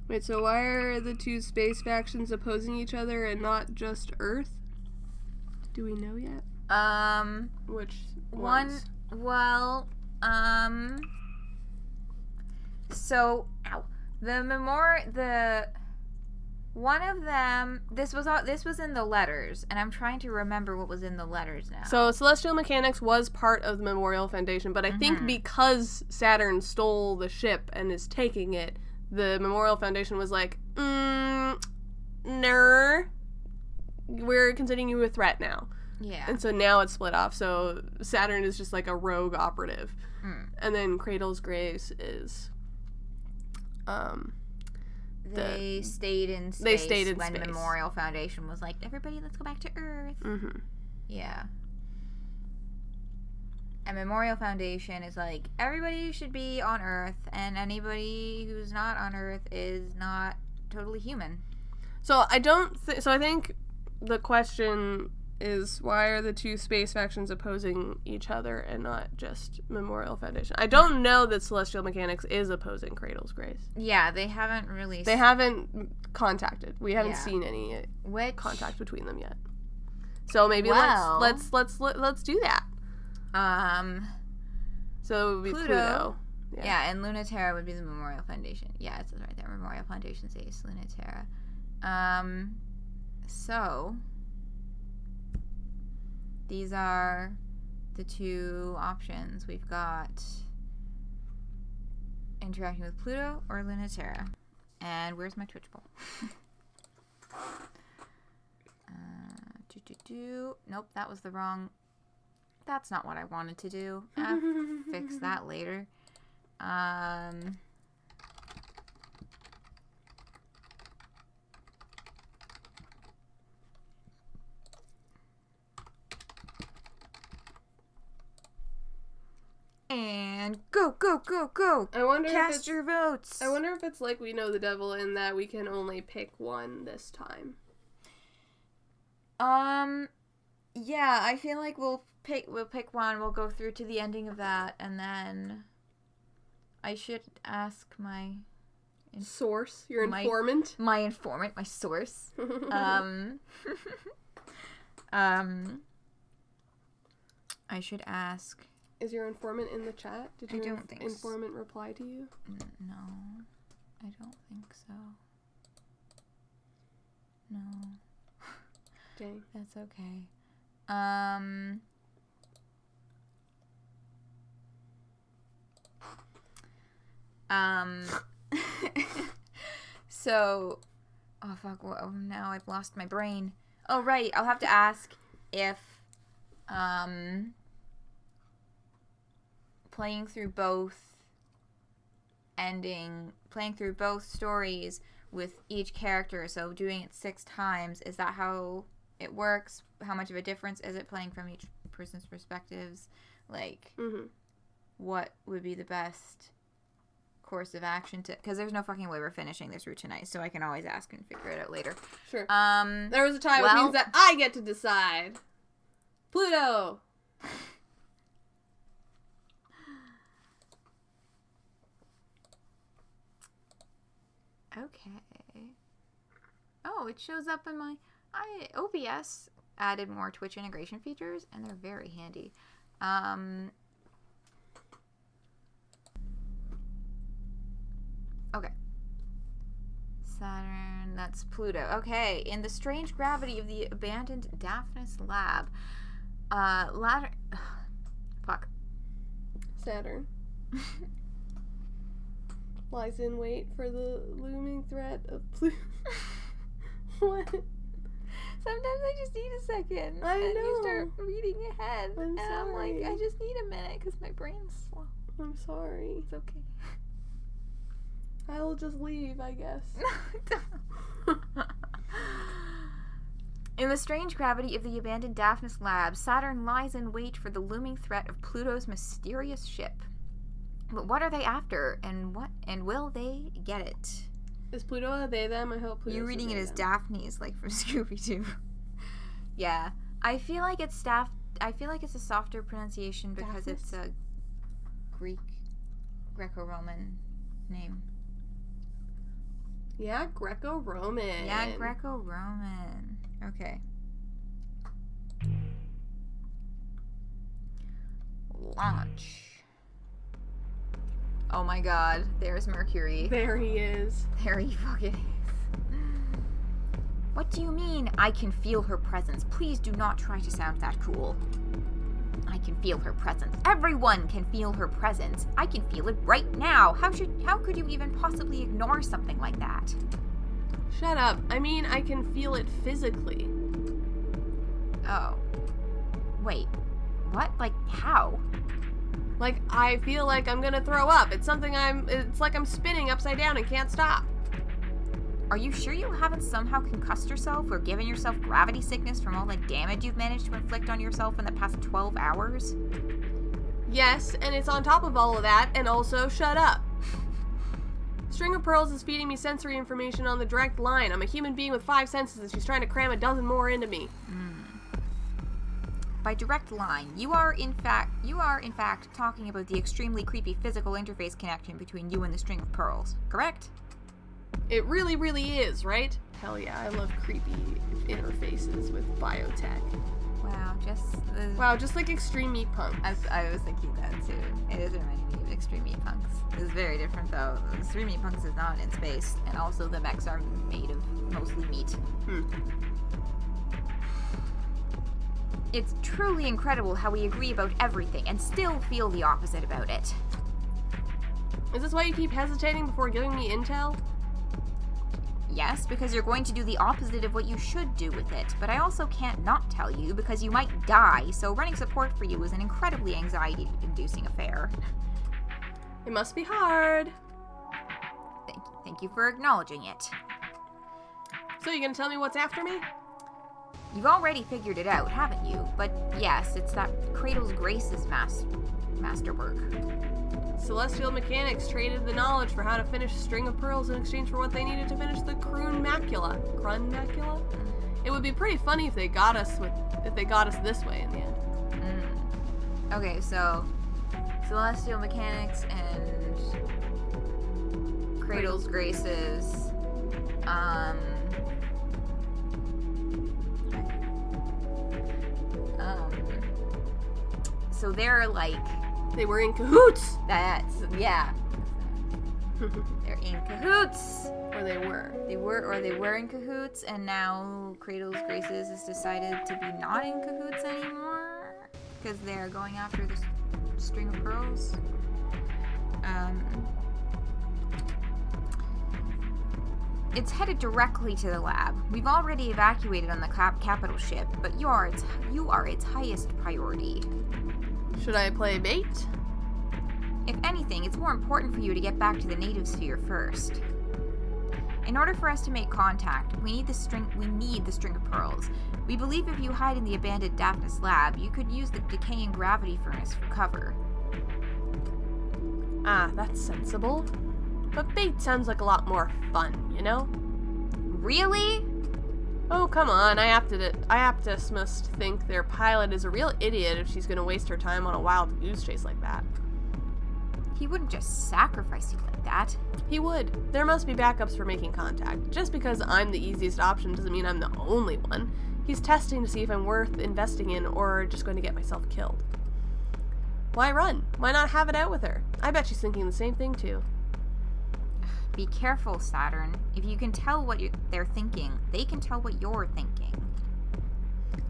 Wait, so why are the two space factions opposing each other and not just Earth? Do we know yet? Which ones? So, one of them, this was in the letters, and I'm trying to remember what was in the letters now. So Celestial Mechanics was part of the Memorial Foundation, but I think because Saturn stole the ship and is taking it, the Memorial Foundation was like, no, we're considering you a threat now. Yeah. And so now it's split off, so Saturn is just like a rogue operative. And then Cradle's Grace is... They stayed in space when space. Memorial Foundation was like, everybody, let's go back to Earth. Mm-hmm. Yeah. And Memorial Foundation is like, everybody should be on Earth, and anybody who's not on Earth is not totally human. So I think the question is, why are the two space factions opposing each other and not just Memorial Foundation? I don't know that Celestial Mechanics is opposing Cradle's Grace. Yeah, they haven't really... They haven't contacted. We haven't seen any contact between them yet. So maybe let's do that. So it would be Pluto. Yeah, and Luna-Terra would be the Memorial Foundation. Yeah, it says right there. Memorial Foundation says Luna-Terra. So... these are the two options. We've got interacting with Pluto or Luna-Terra. And where's my Twitch poll? Nope, that was the wrong... That's not what I wanted to do. I'll fix that later. and go, go, go, go. I wonder Cast your votes. I wonder if it's like We Know the Devil in that we can only pick one this time. Yeah, I feel like we'll pick one, we'll go through to the ending of that, and then I should ask my source, your informant? My informant, my source. I should ask. Is your informant in the chat? Did your think informant reply to you? No, I don't think so. No. Dang. That's okay. So, oh fuck, oh, now I've lost my brain. Oh right, I'll have to ask if, playing through both stories with each character, so doing it 6 times, is that how it works? How much of a difference is it playing from each person's perspectives? Like, what would be the best course of action to, because there's no fucking way we're finishing this route tonight, so I can always ask and figure it out later. Sure. There was a time which means that I get to decide. Pluto. Okay. Oh, it shows up in my OBS added more Twitch integration features, and they're very handy. Okay. Saturn, that's Pluto. Okay, in the strange gravity of the abandoned Daphnis lab, Saturn lies in wait for the looming threat of Pluto. What? Sometimes I just need a second. I know. And you start reading ahead. I'm sorry. I'm like, I just need a minute because my brain's slow. I'm sorry. It's okay. I'll just leave, I guess. In the strange gravity of the abandoned Daphnis lab, Saturn lies in wait for the looming threat of Pluto's mysterious ship. But what are they after, and will they get it? Is Pluto a they, them? I hope Pluto's You're reading a it they, as them. Daphne's, like from Scooby-Doo. Yeah. I feel like it's a softer pronunciation because Daphnis? it's a Greco-Roman name. Yeah, Greco-Roman. Yeah, Greco-Roman. Okay. Launch. Oh my god, there's Mercury. There he is. There he fucking is. What do you mean, I can feel her presence? Please do not try to sound that cool. I can feel her presence. Everyone can feel her presence. I can feel it right now. How could you even possibly ignore something like that? Shut up. I mean, I can feel it physically. Oh. Wait. What? Like, how? Like, I feel like I'm gonna throw up. It's like I'm spinning upside down and can't stop. Are you sure you haven't somehow concussed yourself or given yourself gravity sickness from all the damage you've managed to inflict on yourself in the past 12 hours? Yes, and it's on top of all of that, and also, shut up. String of Pearls is feeding me sensory information on the direct line. I'm a human being with 5 senses, and she's trying to cram a dozen more into me. By direct line, you are in fact talking about the extremely creepy physical interface connection between you and the String of Pearls, correct? It really, really is, right? Hell yeah, I love creepy interfaces with biotech. Wow, just like Extreme Meat Punks. I was thinking that too. It is reminding me of Extreme Meat Punks. It's very different though. Extreme Meat Punks is not in space, and also the mechs are made of mostly meat. It's truly incredible how we agree about everything and still feel the opposite about it. Is this why you keep hesitating before giving me intel? Yes, because you're going to do the opposite of what you should do with it, but I also can't not tell you because you might die, so running support for you is an incredibly anxiety-inducing affair. It must be hard. Thank you for acknowledging it. So you gonna tell me what's after me? You've already figured it out, haven't you? But yes, it's that Cradle's Grace's masterwork. Celestial mechanics traded the knowledge for how to finish String of Pearls in exchange for what they needed to finish the Krun Macula. Krun Macula? It would be pretty funny if they got us this way in the end. Okay, so Celestial mechanics and Cradle's Graces. So they're like... They were in cahoots! Yeah. They're in cahoots! Or they were. They were in cahoots, and now Cradle's Graces has decided to be not in cahoots anymore, because they're going after the String of Pearls. It's headed directly to the lab. We've already evacuated on the capital ship, but you are its highest priority. Should I play bait? If anything, it's more important for you to get back to the native sphere first. In order for us to make contact, we need the String of Pearls. We believe if you hide in the abandoned Daphnis lab, you could use the decaying gravity furnace for cover. Ah, that's sensible. But bait sounds like a lot more fun, you know? Really? Oh, come on. Iaptus must think their pilot is a real idiot if she's gonna waste her time on a wild goose chase like that. He wouldn't just sacrifice you like that. He would. There must be backups for making contact. Just because I'm the easiest option doesn't mean I'm the only one. He's testing to see if I'm worth investing in or just going to get myself killed. Why run? Why not have it out with her? I bet she's thinking the same thing too. Be careful, Saturn. If you can tell what they're thinking, they can tell what you're thinking.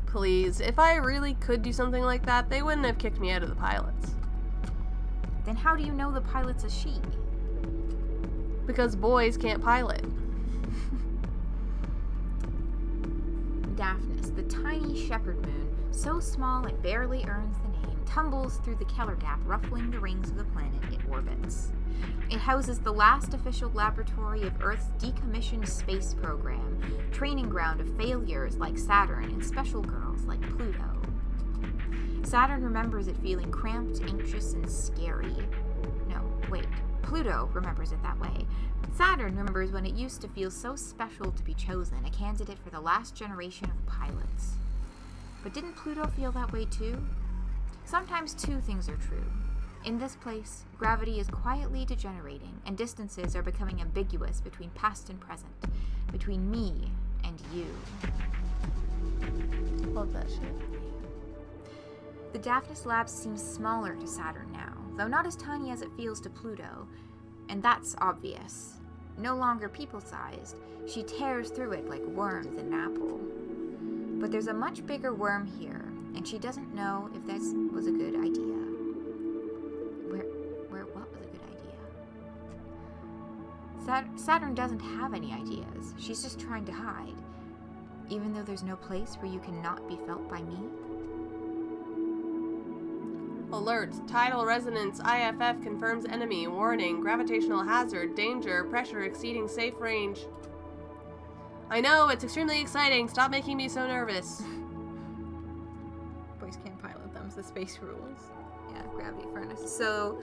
Please, if I really could do something like that, they wouldn't have kicked me out of the pilots. Then how do you know the pilot's a she? Because boys can't pilot. Daphnis, the tiny shepherd moon, so small it barely earns the name, tumbles through the Keller Gap, ruffling the rings of the planet it orbits. It houses the last official laboratory of Earth's decommissioned space program, training ground of failures like Saturn and special girls like Pluto. Saturn remembers it feeling cramped, anxious, and scary. No, wait. Pluto remembers it that way. Saturn remembers when it used to feel so special to be chosen, a candidate for the last generation of pilots. But didn't Pluto feel that way too? Sometimes two things are true. In this place, gravity is quietly degenerating, and distances are becoming ambiguous between past and present, between me and you. Love that shit. The Daphnis lab seems smaller to Saturn now, though not as tiny as it feels to Pluto, and that's obvious. No longer people-sized, she tears through it like worms in an apple. But there's a much bigger worm here, and she doesn't know if this was a good idea. What was a good idea? Saturn doesn't have any ideas. She's just trying to hide. Even though there's no place where you cannot be felt by me. Alert. Tidal resonance. IFF confirms enemy. Warning. Gravitational hazard. Danger. Pressure exceeding safe range. I know, it's extremely exciting. Stop making me so nervous. Boys can't pilot them. It's the space rules. Yeah, gravity furnace. So,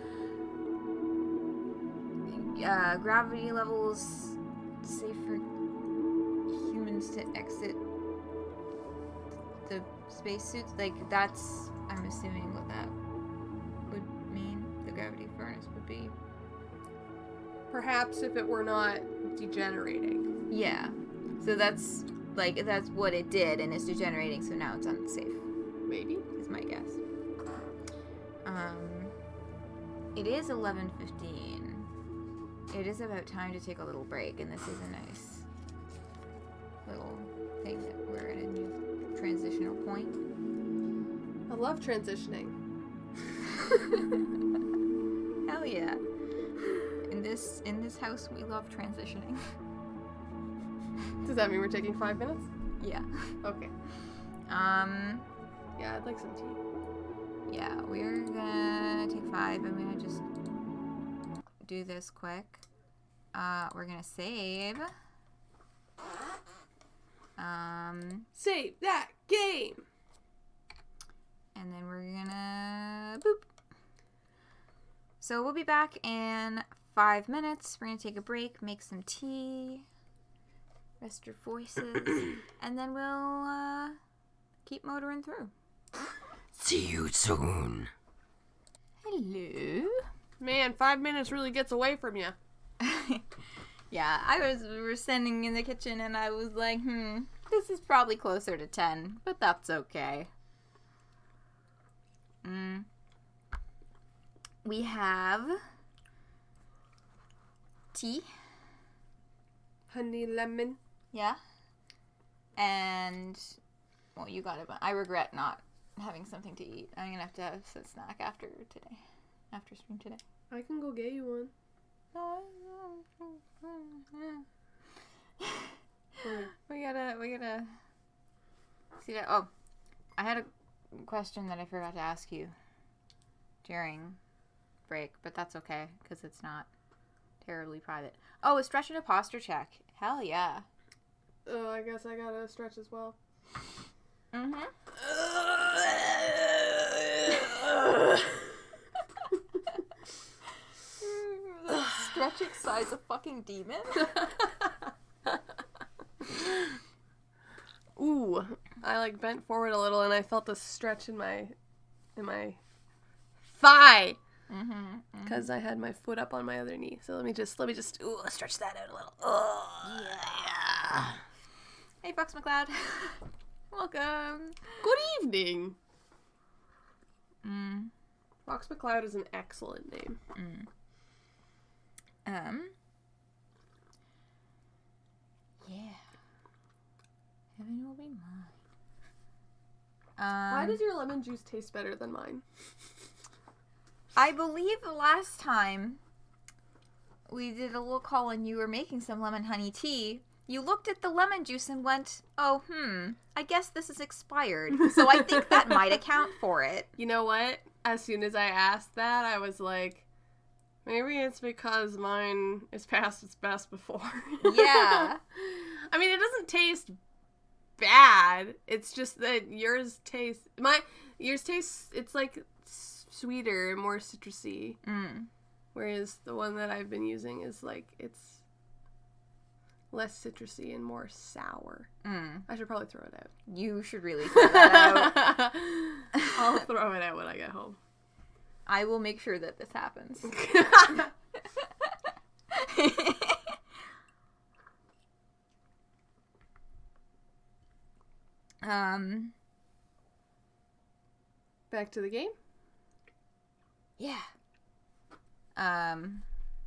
gravity levels safe for humans to exit the spacesuits. Like, that's, I'm assuming what that would mean. The gravity furnace would be. Perhaps if it were not degenerating. Yeah. So that's what it did, and it's degenerating, so now it's unsafe. Maybe. Is my guess. It is 11:15. It is about time to take a little break, and this is a nice little thing that we're in a new transitional point. I love transitioning. Hell yeah. In this house, we love transitioning. Does that mean we're taking 5 minutes? Yeah. Okay. Yeah, I'd like some tea. Yeah, we're gonna take 5. I'm gonna just do this quick. We're gonna save. Save that game. And then we're gonna boop. So we'll be back in 5 minutes. We're gonna take a break, make some tea, rest your voices, and then we'll keep motoring through. See you soon. Hello. Man, 5 minutes really gets away from you. Yeah, we were standing in the kitchen and I was like, this is probably closer to 10, but that's okay. We have tea. Honey lemon. Yeah. And, well, you got it, but I regret not having something to eat. I'm going to have a snack after stream today. I can go get you one. We gotta see that. Oh, I had a question that I forgot to ask you during break, but that's okay because it's not terribly private. Oh, a stretch and a posture check. Hell yeah. Oh, I guess I gotta stretch as well. Stretching size a fucking demon. Ooh, I bent forward a little and I felt a stretch in my thigh. Because I had my foot up on my other knee. So let me just stretch that out a little. Oh, yeah. Hey, Fox McCloud. Welcome. Good evening. Fox McCloud is an excellent name. Yeah. Heaven will be mine. Why does your lemon juice taste better than mine? I believe the last time we did a little call and you were making some lemon honey tea, you looked at the lemon juice and went, oh, I guess this is expired. So I think that might account for it. You know what? As soon as I asked that, I was like, maybe it's because mine is past its best before. Yeah. I mean, it doesn't taste bad. It's just that yours tastes, it's like sweeter and more citrusy. Whereas the one that I've been using is it's less citrusy and more sour. I should probably throw it out. You should really throw that out. I'll throw it out when I get home. I will make sure that this happens. Back to the game? Yeah.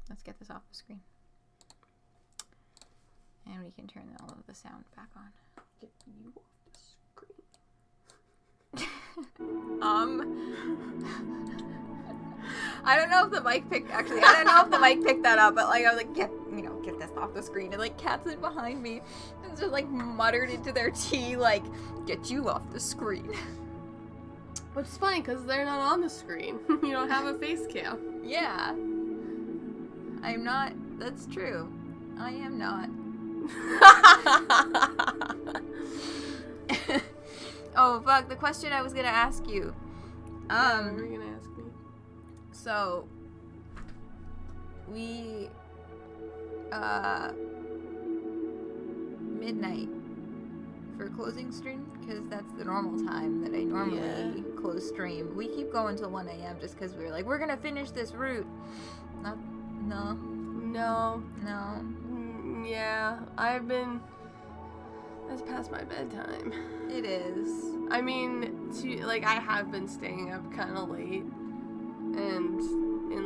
Let's get this off the screen. And we can turn all of the sound back on. Get you off the screen. I don't know if the mic picked that up, but I was like, get this off the screen, and cats in behind me and just muttered into their tea get you off the screen. Which is funny because they're not on the screen. You don't have a face cam. Yeah. I'm not. That's true. I am not. Oh fuck! The question I was gonna ask you. What were you gonna ask me? So we midnight for closing stream because that's the normal time that I normally close stream. We keep going till 1 a.m. just because we're gonna finish this route. No. Yeah, that's past my bedtime. It is. I mean, I have been staying up kind of late, and in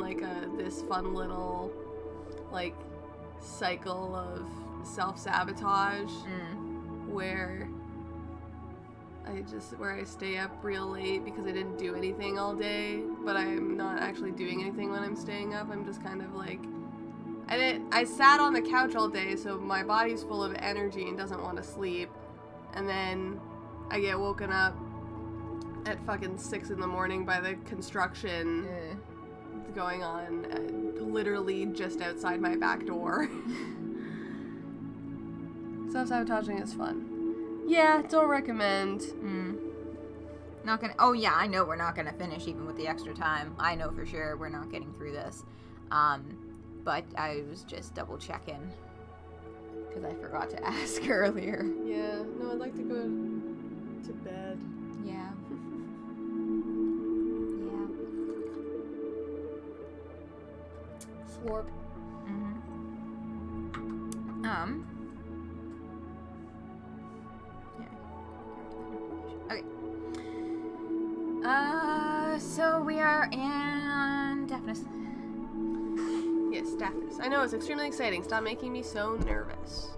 this fun little cycle of self-sabotage where I stay up real late because I didn't do anything all day, but I'm not actually doing anything when I'm staying up. I'm just kind of I sat on the couch all day, so my body's full of energy and doesn't want to sleep. And then I get woken up at fucking 6 a.m. by the construction going on literally just outside my back door. Self-sabotaging is fun. Yeah, don't recommend. Not gonna. Oh yeah, I know we're not gonna finish even with the extra time. I know for sure we're not getting through this. But I was just double checking because I forgot to ask earlier. Yeah, no, I'd like to go to bed. Yeah. Slorp. Yeah. Okay. So we are in deafness. Yes, deafness. I know, it's extremely exciting. Stop making me so nervous.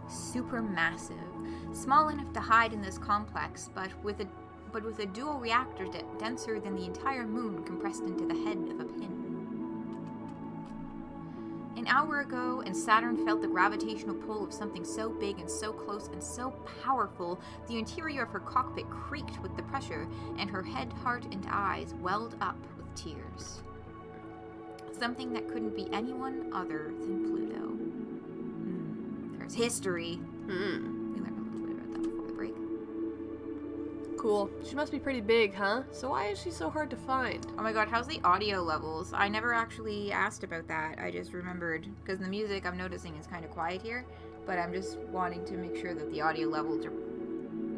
Supermassive. Small enough to hide in this complex, but with a dual reactor denser than the entire moon compressed into the head of a pin. An hour ago, and Saturn felt the gravitational pull of something so big and so close and so powerful, the interior of her cockpit creaked with the pressure, and her head, heart, and eyes welled up with tears. Something that couldn't be anyone other than Pluto. There's history. We learned a little bit about that before the break. Cool. She must be pretty big, huh? So why is she so hard to find? Oh my god, how's the audio levels? I never actually asked about that. I just remembered, because the music I'm noticing is kind of quiet here, but I'm just wanting to make sure that the audio levels are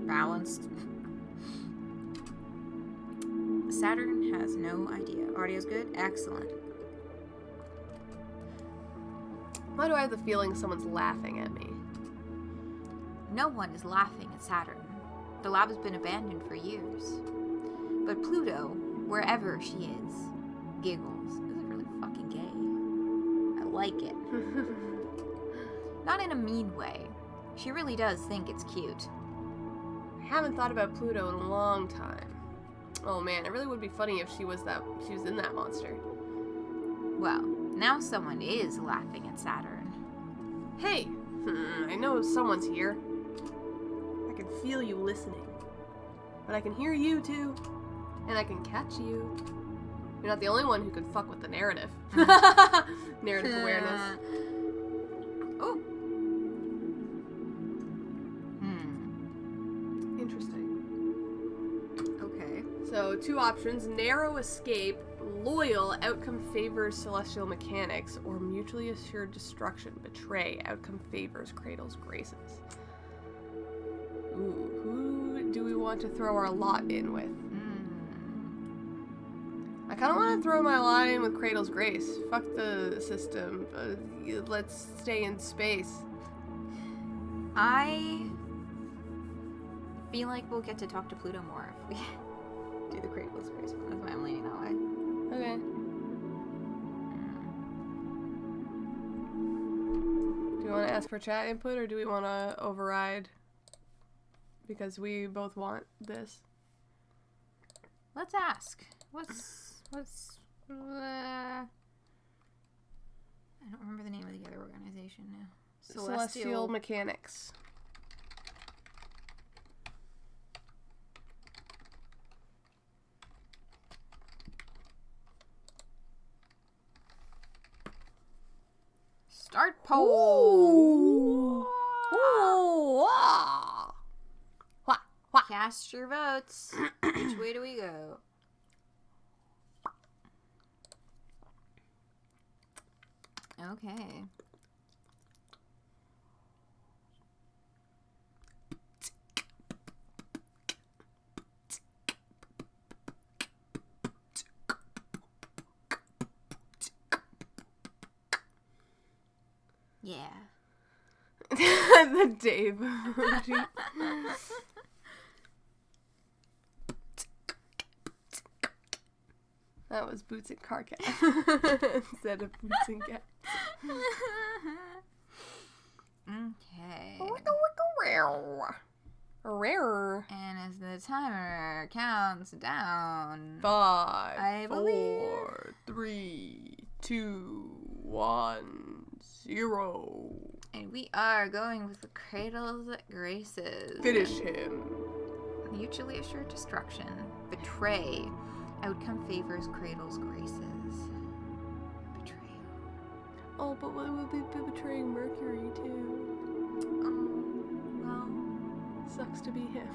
balanced. Saturn has no idea. Audio's good? Excellent. Why do I have the feeling someone's laughing at me? No one is laughing at Saturn. The lab has been abandoned for years. But Pluto, wherever she is, giggles. This is really fucking gay. I like it. Not in a mean way. She really does think it's cute. I haven't thought about Pluto in a long time. Oh man, it really would be funny if she was in that monster. Well, now someone is laughing at Saturn. Hey, I know someone's here. I can feel you listening. But I can hear you too. And I can catch you. You're not the only one who can fuck with the narrative. Narrative awareness. Oh. Interesting. Okay. So, two options. Narrow escape, loyal, outcome favors celestial mechanics, or mutually assured destruction, betray, outcome favors cradle's graces. Ooh, who do we want to throw our lot in with? I kind of want to throw my lot in with Cradle's Grace. Fuck the system. Let's stay in space. I feel like we'll get to talk to Pluto more if we do the Cradle's Grace one. That's why I'm leaning that way. Okay. Do we want to ask for chat input, or do we want to override? Because we both want this. Let's ask. I don't remember the name of the other organization now. Celestial Mechanics. Start poll. Ooh. Ah. Wha. Cast your votes. Which way do we go? Okay. Yeah. The Dave emoji. That was Boots and Car Cat instead of Boots and Cat. Okay. Rare. And as the timer counts down, 5, I believe. 4, 3, 2, 1, 0. And we are going with the Cradle's Graces. Finish him. Mutually assured destruction. Betray. Outcome favors Cradle's Graces. Betrayal. Oh, but what would be betraying Mercury too? Oh. Sucks to be him.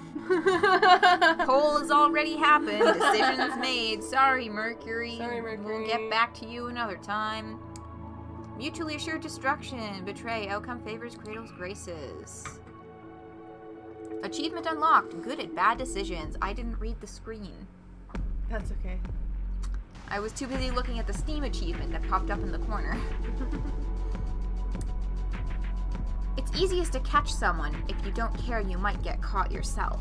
Poll has already happened. Decisions made. Sorry, Mercury. Sorry, Mercury. We'll get back to you another time. Mutually assured destruction. Betray. Outcome favors Cradle's graces. Achievement unlocked. Good at bad decisions. I didn't read the screen. That's okay. I was too busy looking at the Steam achievement that popped up in the corner. It's easiest to catch someone. If you don't care, you might get caught yourself.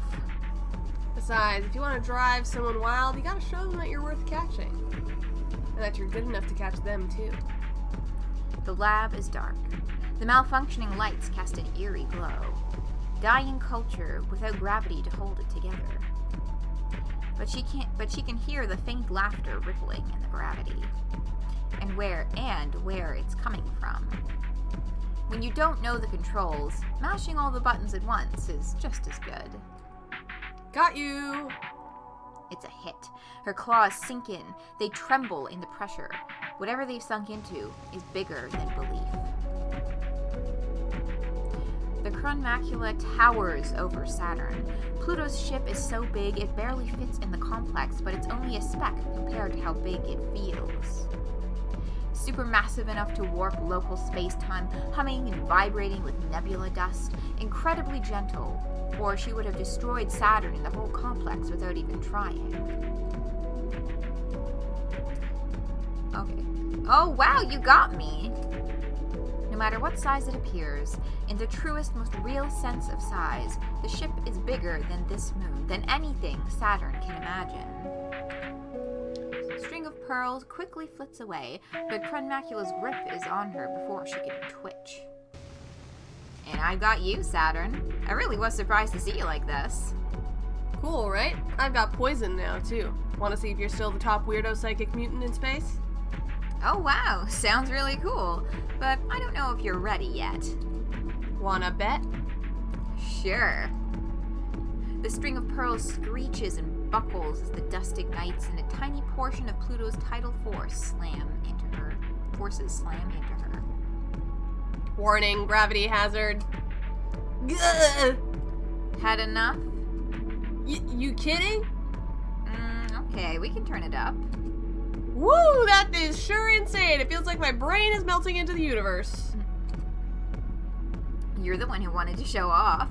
Besides, if you want to drive someone wild, you gotta show them that you're worth catching. And that you're good enough to catch them, too. The lab is dark. The malfunctioning lights cast an eerie glow. Dying culture without gravity to hold it together. But she can hear the faint laughter rippling in the gravity. And where it's coming from. When you don't know the controls, mashing all the buttons at once is just as good. Got you! It's a hit. Her claws sink in. They tremble in the pressure. Whatever they've sunk into is bigger than belief. The Macula towers over Saturn. Pluto's ship is so big it barely fits in the complex, but it's only a speck compared to how big it feels. Supermassive enough to warp local space-time, humming and vibrating with nebula dust, incredibly gentle, or she would have destroyed Saturn and the whole complex without even trying. Okay. Oh wow, you got me! No matter what size it appears, in the truest, most real sense of size, the ship is bigger than this moon, than anything Saturn can imagine. String of pearls quickly flits away, but Macula's grip is on her before she can twitch. And I got you, Saturn. I really was surprised to see you like this. Cool, right? I've got poison now, too. Want to see if you're still the top weirdo psychic mutant in space? Oh wow, sounds really cool, but I don't know if you're ready yet. Wanna bet? Sure. The string of pearls screeches and buckles as the dust ignites and a tiny portion of Pluto's tidal forces slam into her. Warning, gravity hazard. Gah! Had enough? You kidding? Okay, we can turn it up. Woo, that is sure insane. It feels like my brain is melting into the universe. You're the one who wanted to show off.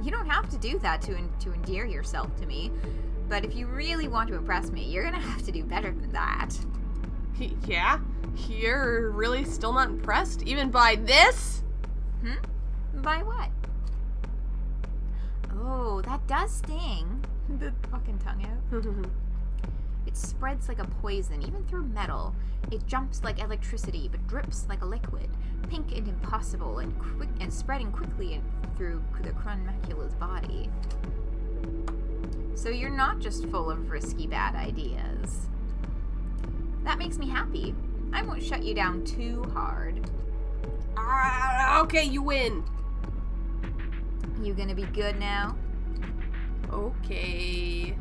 You don't have to do that to endear yourself to me, but if you really want to impress me, you're gonna have to do better than that. Yeah? You're really still not impressed? Even by this? By what? Oh, that does sting. The fucking tongue out. It spreads like a poison, even through metal. It jumps like electricity, but drips like a liquid. Pink and impossible, and quick and spreading quickly through the Macula's body. So you're not just full of risky bad ideas. That makes me happy. I won't shut you down too hard. Okay, you win. You gonna be good now? Okay.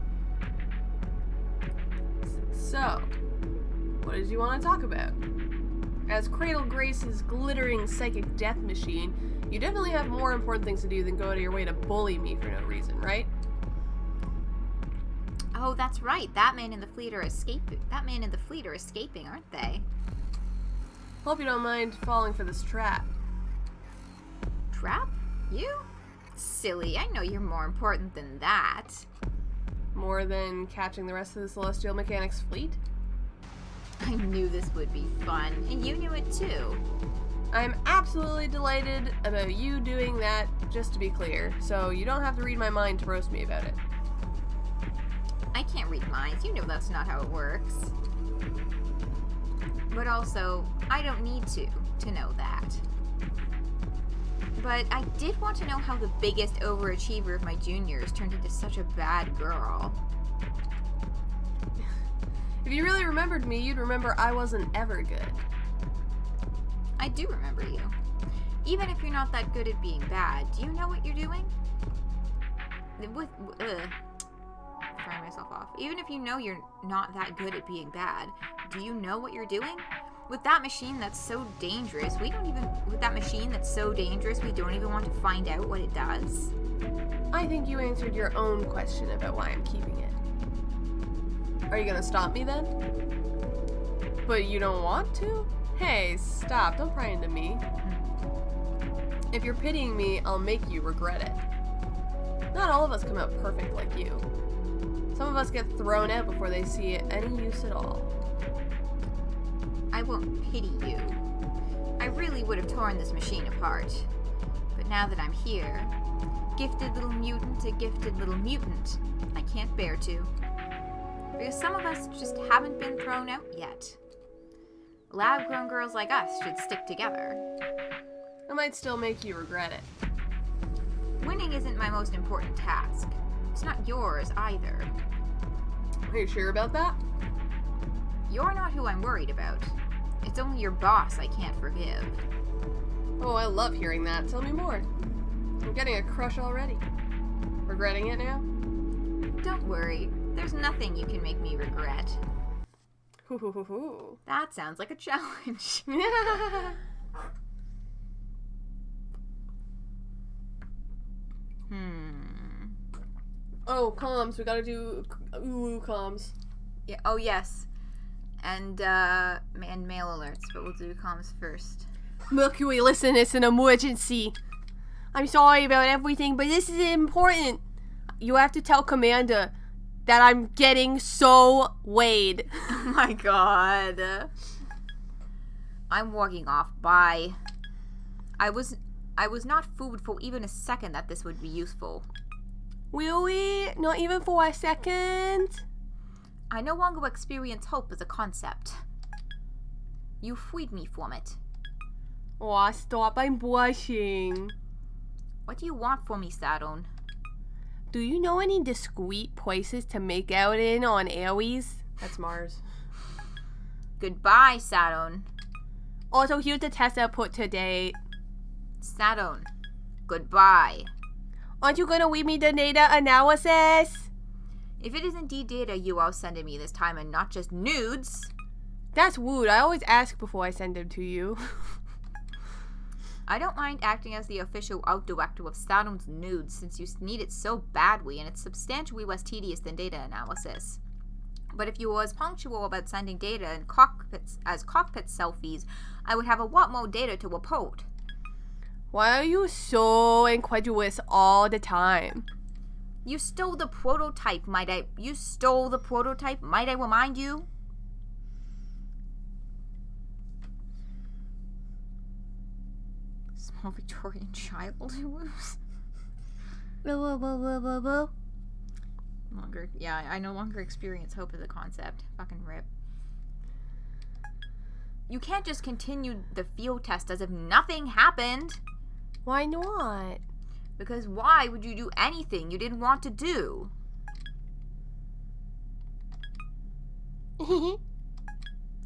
So, what did you want to talk about? As Cradle Grace's glittering psychic death machine, you definitely have more important things to do than go out of your way to bully me for no reason, right? Oh, that's right. That man and the fleet are escaping, aren't they? Hope you don't mind falling for this trap. Trap? You? Silly. I know you're more important than that. More than catching the rest of the Celestial Mechanics fleet? I knew this would be fun, and you knew it too. I'm absolutely delighted about you doing that, just to be clear, so you don't have to read my mind to roast me about it. I can't read minds. You know that's not how it works. But also, I don't need to know that. But I did want to know how the biggest overachiever of my juniors turned into such a bad girl. If you really remembered me, you'd remember I wasn't ever good. I do remember you. Even if you're not that good at being bad, do you know what you're doing? Throwing myself off. Even if you know you're not that good at being bad, do you know what you're doing? With that machine that's so dangerous, we don't even want to find out what it does. I think you answered your own question about why I'm keeping it. Are you gonna stop me then? But you don't want to? Hey, stop. Don't pry into me. If you're pitying me, I'll make you regret it. Not all of us come out perfect like you. Some of us get thrown out before they see any use at all. I won't pity you. I really would have torn this machine apart. But now that I'm here, gifted little mutant to gifted little mutant, I can't bear to. Because some of us just haven't been thrown out yet. Lab-grown girls like us should stick together. I might still make you regret it. Winning isn't my most important task. It's not yours either. Are you sure about that? You're not who I'm worried about. It's only your boss I can't forgive. Oh, I love hearing that. Tell me more. I'm getting a crush already. Regretting it now? Don't worry. There's nothing you can make me regret. Hoo. That sounds like a challenge. Oh, comms. We gotta do comms. Yeah. Oh, yes. And mail alerts, but we'll do comms first. Mercury, listen, it's an emergency. I'm sorry about everything, but this is important. You have to tell Commander that I'm getting so weighed. Oh my god. I'm walking off. Bye. I was not fooled for even a second that this would be useful. Really? Not even for a second? I no longer experience hope as a concept. You freed me from it. Aw, stop. I'm blushing. What do you want from me, Saturn? Do you know any discreet places to make out in on Aries? That's Mars. Goodbye, Saturn. Also, here's the test I put today. Saturn. Goodbye. Aren't you gonna read me the data analysis? If it is indeed data you are sending me this time and not just nudes... That's rude. I always ask before I send them to you. I don't mind acting as the official art director of Saturn's nudes since you need it so badly and it's substantially less tedious than data analysis. But if you were as punctual about sending data in cockpit selfies, I would have a lot more data to report. Why are you so incredulous all the time? You stole the prototype, might I remind you? Small Victorian child who was... I no longer experience hope as a concept. Fucking rip. You can't just continue the field test as if nothing happened. Why not? Because why would you do anything you didn't want to do?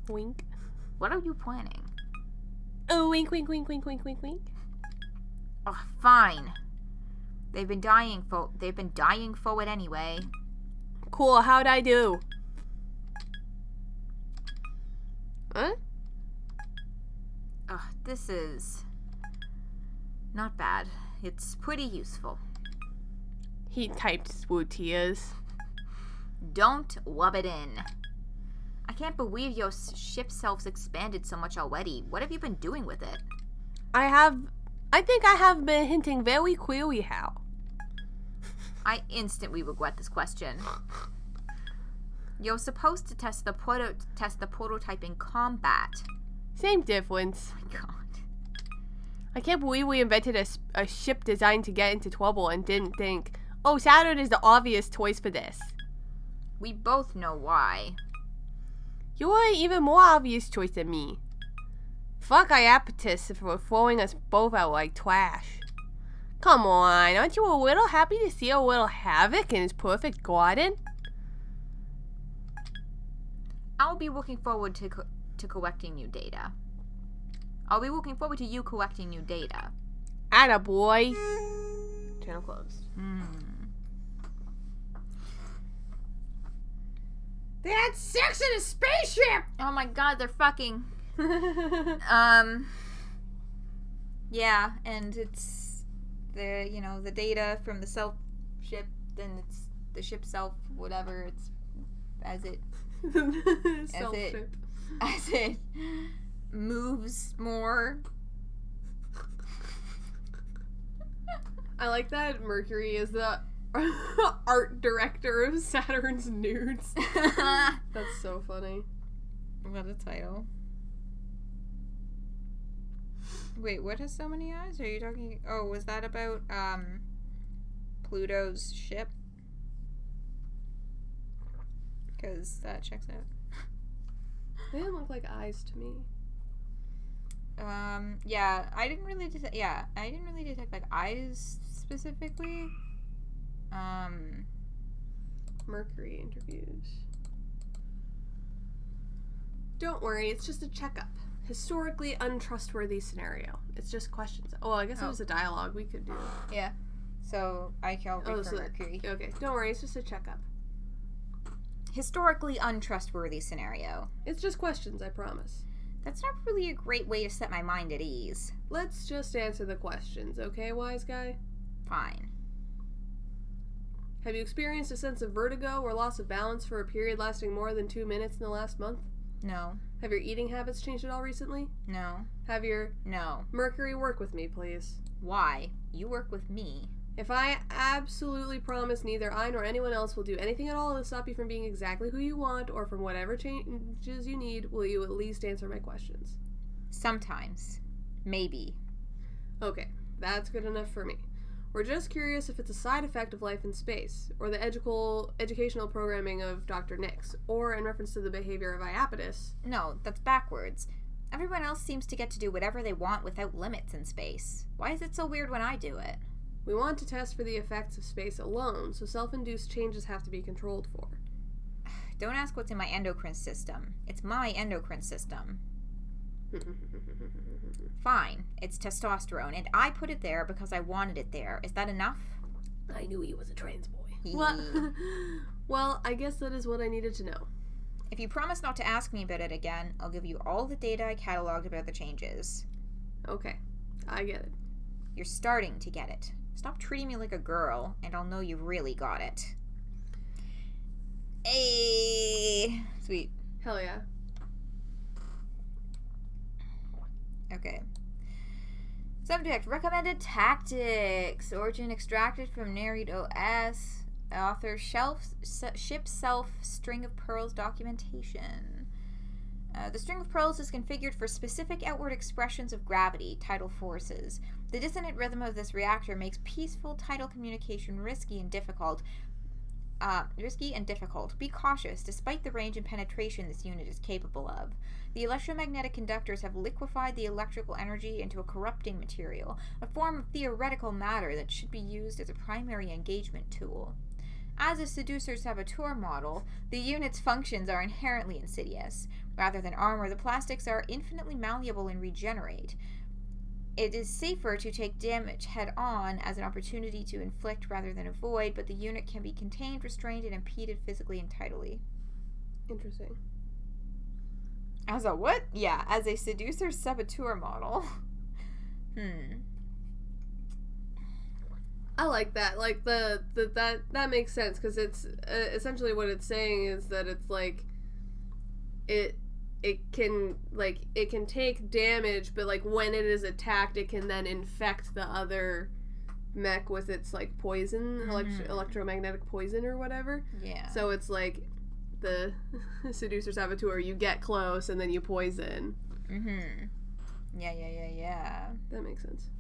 Wink. What are you planning? Oh, wink, wink, wink, wink, wink, wink, wink. Oh, fine. They've been dying for it anyway. Cool, how'd I do? Huh? Oh, this is not bad. It's pretty useful. He typed swoot tears. Don't rub it in. I can't believe your ship self's expanded so much already. What have you been doing with it? I think I have been hinting very clearly how. I instantly regret this question. You're supposed to test the prototype in combat. Same difference. Oh my god. I can't believe we invented a ship designed to get into trouble and didn't think, oh, Saturn is the obvious choice for this. We both know why. You were an even more obvious choice than me. Fuck Iapetus for throwing us both out like trash. Come on, aren't you a little happy to see a little havoc in his perfect garden? I'll be looking forward to collecting new data. I'll be looking forward to you collecting new data. Attaboy. Channel closed. They had sex in a spaceship! Oh my god, they're fucking. Yeah, and it's the data from the self ship, then it's the ship self, whatever, it's as it Self-ship. as it moves more. I like that Mercury is the art director of Saturn's nudes. That's so funny. What a title. Wait, what has so many eyes? Are you talking... Oh, was that about, Pluto's ship? Because that checks out. They didn't look like eyes to me. Yeah, I didn't really detect, like, eyes specifically. Mercury interviews. Don't worry, it's just a checkup. Historically untrustworthy scenario. It's just questions. Oh, I guess it was a dialogue we could do. Yeah. So, I can't wait for Mercury. Okay, don't worry, it's just a checkup. Historically untrustworthy scenario. It's just questions, I promise. That's not really a great way to set my mind at ease. Let's just answer the questions, okay, wise guy? Fine. Have you experienced a sense of vertigo or loss of balance for a period lasting more than 2 minutes in the last month? No. Have your eating habits changed at all recently? No. Have your... No. Mercury, work with me, please. Why? You work with me. If I absolutely promise neither I nor anyone else will do anything at all to stop you from being exactly who you want or from whatever changes you need, will you at least answer my questions? Sometimes. Maybe. Okay, that's good enough for me. We're just curious if it's a side effect of life in space, or the educational programming of Dr. Nix, or in reference to the behavior of Iapetus. No, that's backwards. Everyone else seems to get to do whatever they want without limits in space. Why is it so weird when I do it? We want to test for the effects of space alone, so self-induced changes have to be controlled for. Don't ask what's in my endocrine system. It's my endocrine system. Fine, it's testosterone, and I put it there because I wanted it there. Is that enough? I knew he was a trans boy. What? Well, I guess that is what I needed to know. If you promise not to ask me about it again, I'll give you all the data I cataloged about the changes. Okay, I get it. You're starting to get it. Stop treating me like a girl, and I'll know you've really got it. Hey! Sweet. Hell yeah. Okay. Subject, recommended tactics. Origin extracted from Narrate OS. Author, ship self, string of pearls documentation. The string of pearls is configured for specific outward expressions of gravity, tidal forces. The dissonant rhythm of this reactor makes peaceful tidal communication risky and difficult. Be cautious, despite the range and penetration this unit is capable of. The electromagnetic conductors have liquefied the electrical energy into a corrupting material, a form of theoretical matter that should be used as a primary engagement tool. As a seducer-saboteur model, the unit's functions are inherently insidious. Rather than armor, the plastics are infinitely malleable and regenerate. It is safer to take damage head-on as an opportunity to inflict rather than avoid, but the unit can be contained, restrained, and impeded physically and tidally. Interesting. As a what? Yeah, as a seducer-saboteur model. I like that. Like, that makes sense, because it's, essentially what it's saying is that it's, like, it can take damage, but, like, when it is attacked, it can then infect the other mech with its, like, poison, electromagnetic poison or whatever. Yeah. So it's, like, the seducer-saboteur, you get close, and then you poison. Yeah. That makes sense.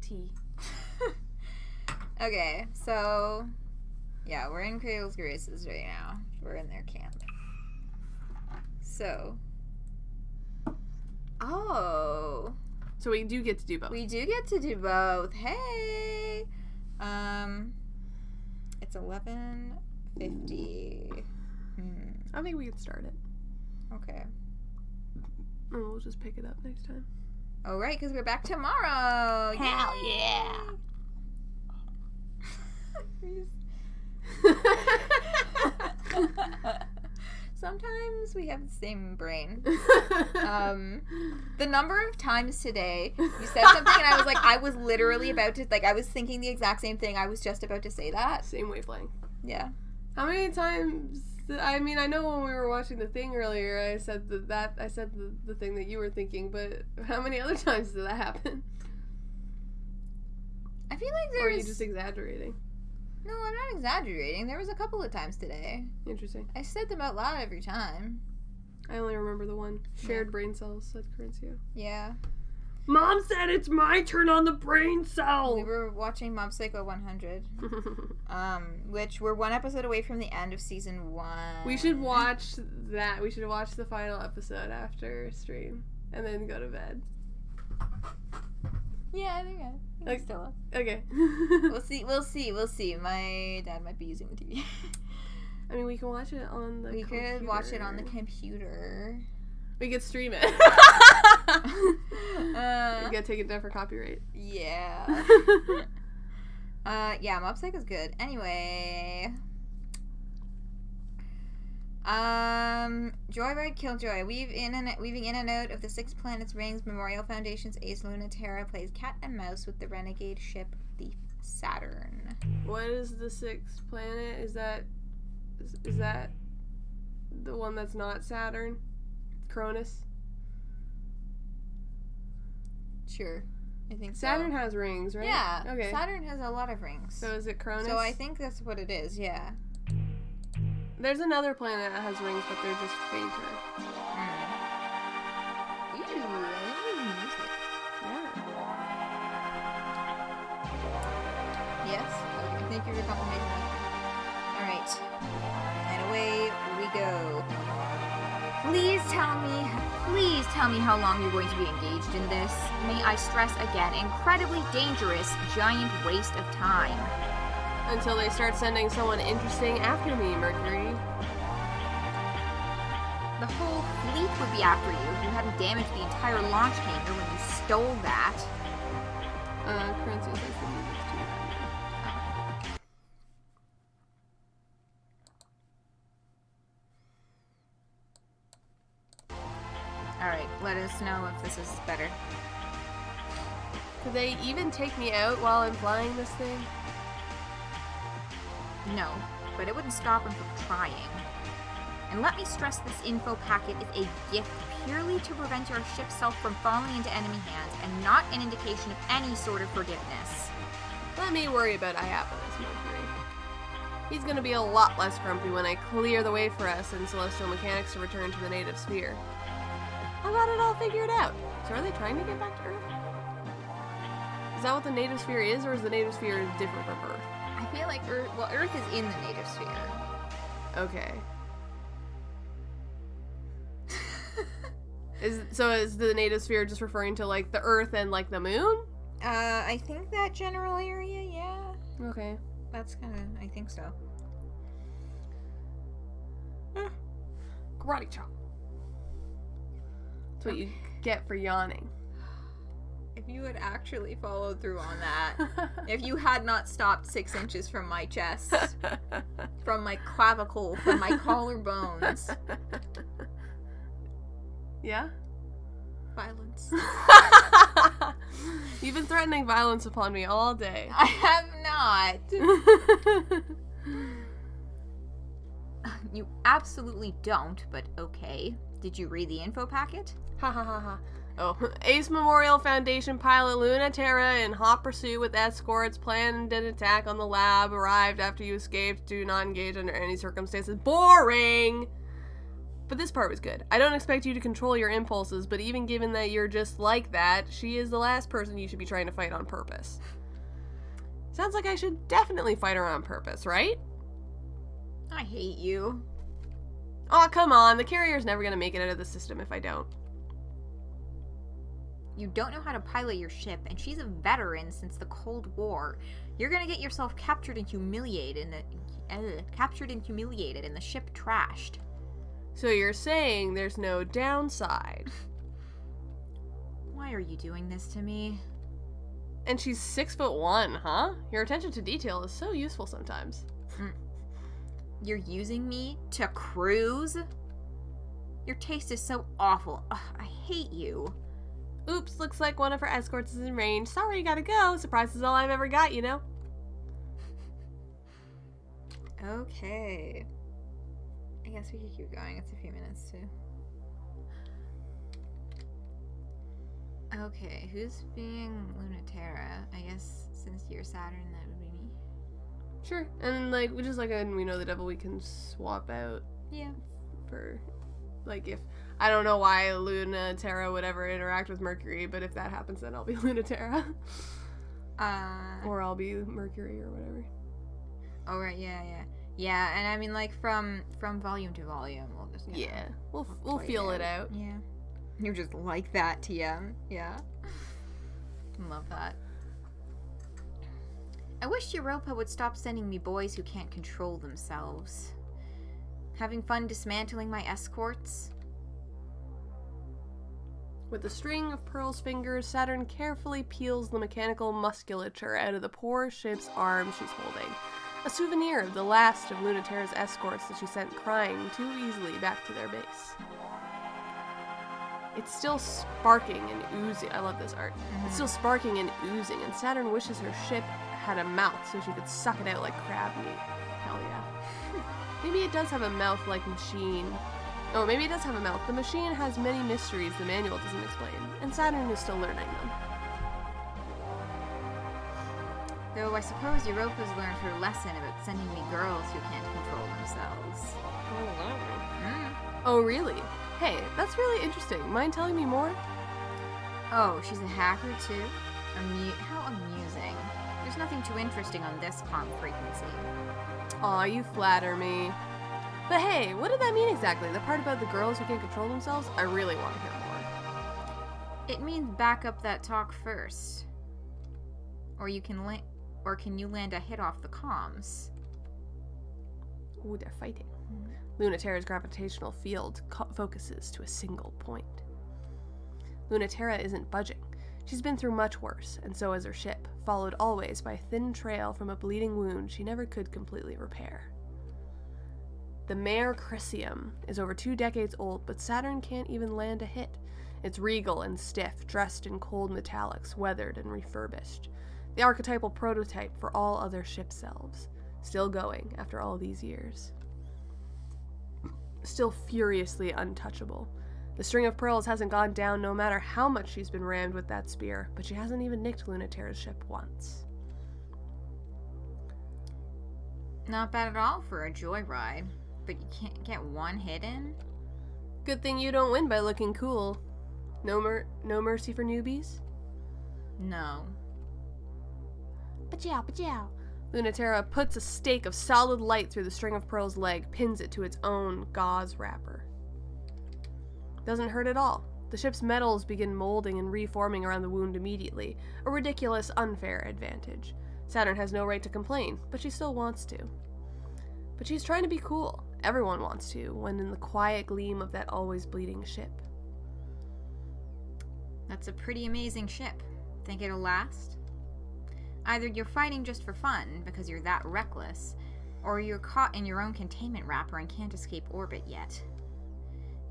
Tea. Okay, so yeah, we're in Cradle's Graces right now. We're in their camp. So So we do get to do both. We do get to do both. Hey! It's 11:50. I think we can start it. Okay. And we'll just pick it up next time. Oh, right, because we're back tomorrow. Hell yeah! Sometimes we have the same brain. The number of times today you said something and I was literally about to, I was thinking the exact same thing. I was just about to say that. Same wavelength. Yeah. How many times? I mean, I know when we were watching the thing earlier, I said I said the thing that you were thinking, but how many other times did that happen? I feel like Or are you just exaggerating? No, I'm not exaggerating. There was a couple of times today. Interesting. I said them out loud every time. I only remember the one. Shared brain cells, said Corinthia. Yeah. Mom said it's my turn on the brain cell. We were watching Mob Psycho 100. Which we're one episode away from the end of season 1. We should watch that. We should watch the final episode after stream. And then go to bed. Yeah, I think Like- still up. Okay. We'll see. My dad might be using the TV. I mean, we can watch it on the We computer. could watch it on the computer. We could stream it. We gotta take it down for copyright. Yeah. Yeah, Mob Psycho's good. Anyway. Joyride, Killjoy. Weaving in and out of the Six Planets Rings, Memorial Foundation's ace Luna-Terra plays cat and mouse with the renegade ship, the Saturn. What is the sixth planet? Is that the one that's not Saturn? Cronus? Sure. I think Saturn so. has rings, right? Yeah. Okay. Saturn has a lot of rings. So is it Cronus? So I think that's what it is, yeah. There's another planet that has rings, but they're just fainter. Ew, I didn't even use it. Yeah. Yes? Okay, thank you for your confirmation. Alright. And away we go. Please tell me how long you're going to be engaged in this. May I stress again, incredibly dangerous, giant waste of time. Until they start sending someone interesting after me, Mercury. The whole fleet would be after you if you hadn't damaged the entire launch hangar when you stole that. Corinthia says the music's too loud. Alright, let us know if this is better. Could they even take me out while I'm flying this thing? No, but it wouldn't stop him from trying. And let me stress, this info packet is a gift purely to prevent your ship's self from falling into enemy hands and not an indication of any sort of forgiveness. Let me worry about Iapetus, Mercury. He's gonna be a lot less grumpy when I clear the way for us and celestial mechanics to return to the native sphere. I got it all figured out. So are they trying to get back to Earth? Is that what the native sphere is, or is the native sphere different from Earth? I feel like Earth is in the native sphere. Okay. Is the native sphere just referring to, like, the Earth and, like, the moon? I think that general area, yeah. Okay. That's kind of, I think so. Karate chop. That's what you get for yawning. If you had actually followed through on that, if you had not stopped 6 inches from my chest, from my clavicle, from my collarbones. Yeah? Violence. You've been threatening violence upon me all day. I have not. You absolutely don't, but okay. Did you read the info packet? Ha ha ha ha. Oh, Ace Memorial Foundation pilot Luna-Terra in hot pursuit with escorts planned an attack on the lab. Arrived after you escaped. Do not engage under any circumstances. Boring! But this part was good. I don't expect you to control your impulses, but even given that you're just like that, she is the last person you should be trying to fight on purpose. Sounds like I should definitely fight her on purpose, right? I hate you. Aw, come on. The carrier's never gonna make it out of the system if I don't. You don't know how to pilot your ship, and she's a veteran since the Cold War. You're gonna get yourself captured and humiliated, and the ship trashed. So you're saying there's no downside. Why are you doing this to me? And she's 6'1", huh? Your attention to detail is so useful sometimes. You're using me to cruise? Your taste is so awful. Ugh, I hate you. Oops, looks like one of her escorts is in range. Sorry, gotta go. Surprise is all I've ever got, you know? Okay. I guess we could keep going. It's a few minutes, too. Okay, who's being Luna-Terra? I guess since you're Saturn, that would be me. Sure. And, like, we know the devil, we can swap out. Yeah. For, like, if... I don't know why Luna-Terra would ever interact with Mercury, but if that happens, then I'll be Luna-Terra. Or I'll be Mercury or whatever. Oh, right, yeah. Yeah, and I mean, like, from volume to volume, we'll just... Yeah, we'll feel it out. Yeah. You're just like that, TM. Yeah. Love that. I wish Europa would stop sending me boys who can't control themselves. Having fun dismantling my escorts? With the string of Pearl's fingers, Saturn carefully peels the mechanical musculature out of the poor ship's arm she's holding. A souvenir of the last of Luna-Terra's escorts that she sent crying too easily back to their base. It's still sparking and oozing. I love this art. It's still sparking and oozing, and Saturn wishes her ship had a mouth so she could suck it out like crab meat. Hell yeah. Maybe it does have a mouth like machine. Oh, maybe it does have a mouth. The machine has many mysteries the manual doesn't explain, and Saturn is still learning them. Though I suppose Europa's learned her lesson about sending me girls who can't control themselves. Oh, really? Hey, that's really interesting. Mind telling me more? Oh, she's a hacker too? How amusing. There's nothing too interesting on this comm frequency. Aw, you flatter me. But hey, what did that mean exactly? The part about the girls who can't control themselves? I really want to hear more. It means back up that talk first. Or can you land a hit off the comms? Ooh, they're fighting. Luna-Terra's gravitational field focuses to a single point. Luna-Terra isn't budging. She's been through much worse, and so has her ship, followed always by a thin trail from a bleeding wound she never could completely repair. The Mare Crisium is over 2 decades old, but Saturn can't even land a hit. It's regal and stiff, dressed in cold metallics, weathered and refurbished. The archetypal prototype for all other ship selves. Still going after all these years. Still furiously untouchable. The string of pearls hasn't gone down no matter how much she's been rammed with that spear, but she hasn't even nicked Luna-Terra's ship once. Not bad at all for a Joyride, but you can't get one hit in? Good thing you don't win by looking cool. No mercy for newbies? No. Pachow, pachow. Luna-Terra puts a stake of solid light through the string of pearl's leg, pins it to its own gauze wrapper. Doesn't hurt at all. The ship's metals begin molding and reforming around the wound immediately, a ridiculous, unfair advantage. Saturn has no right to complain, but she still wants to. But she's trying to be cool. Everyone wants to, when in the quiet gleam of that always bleeding ship. That's a pretty amazing ship. Think it'll last? Either you're fighting just for fun, because you're that reckless, or you're caught in your own containment wrapper and can't escape orbit yet.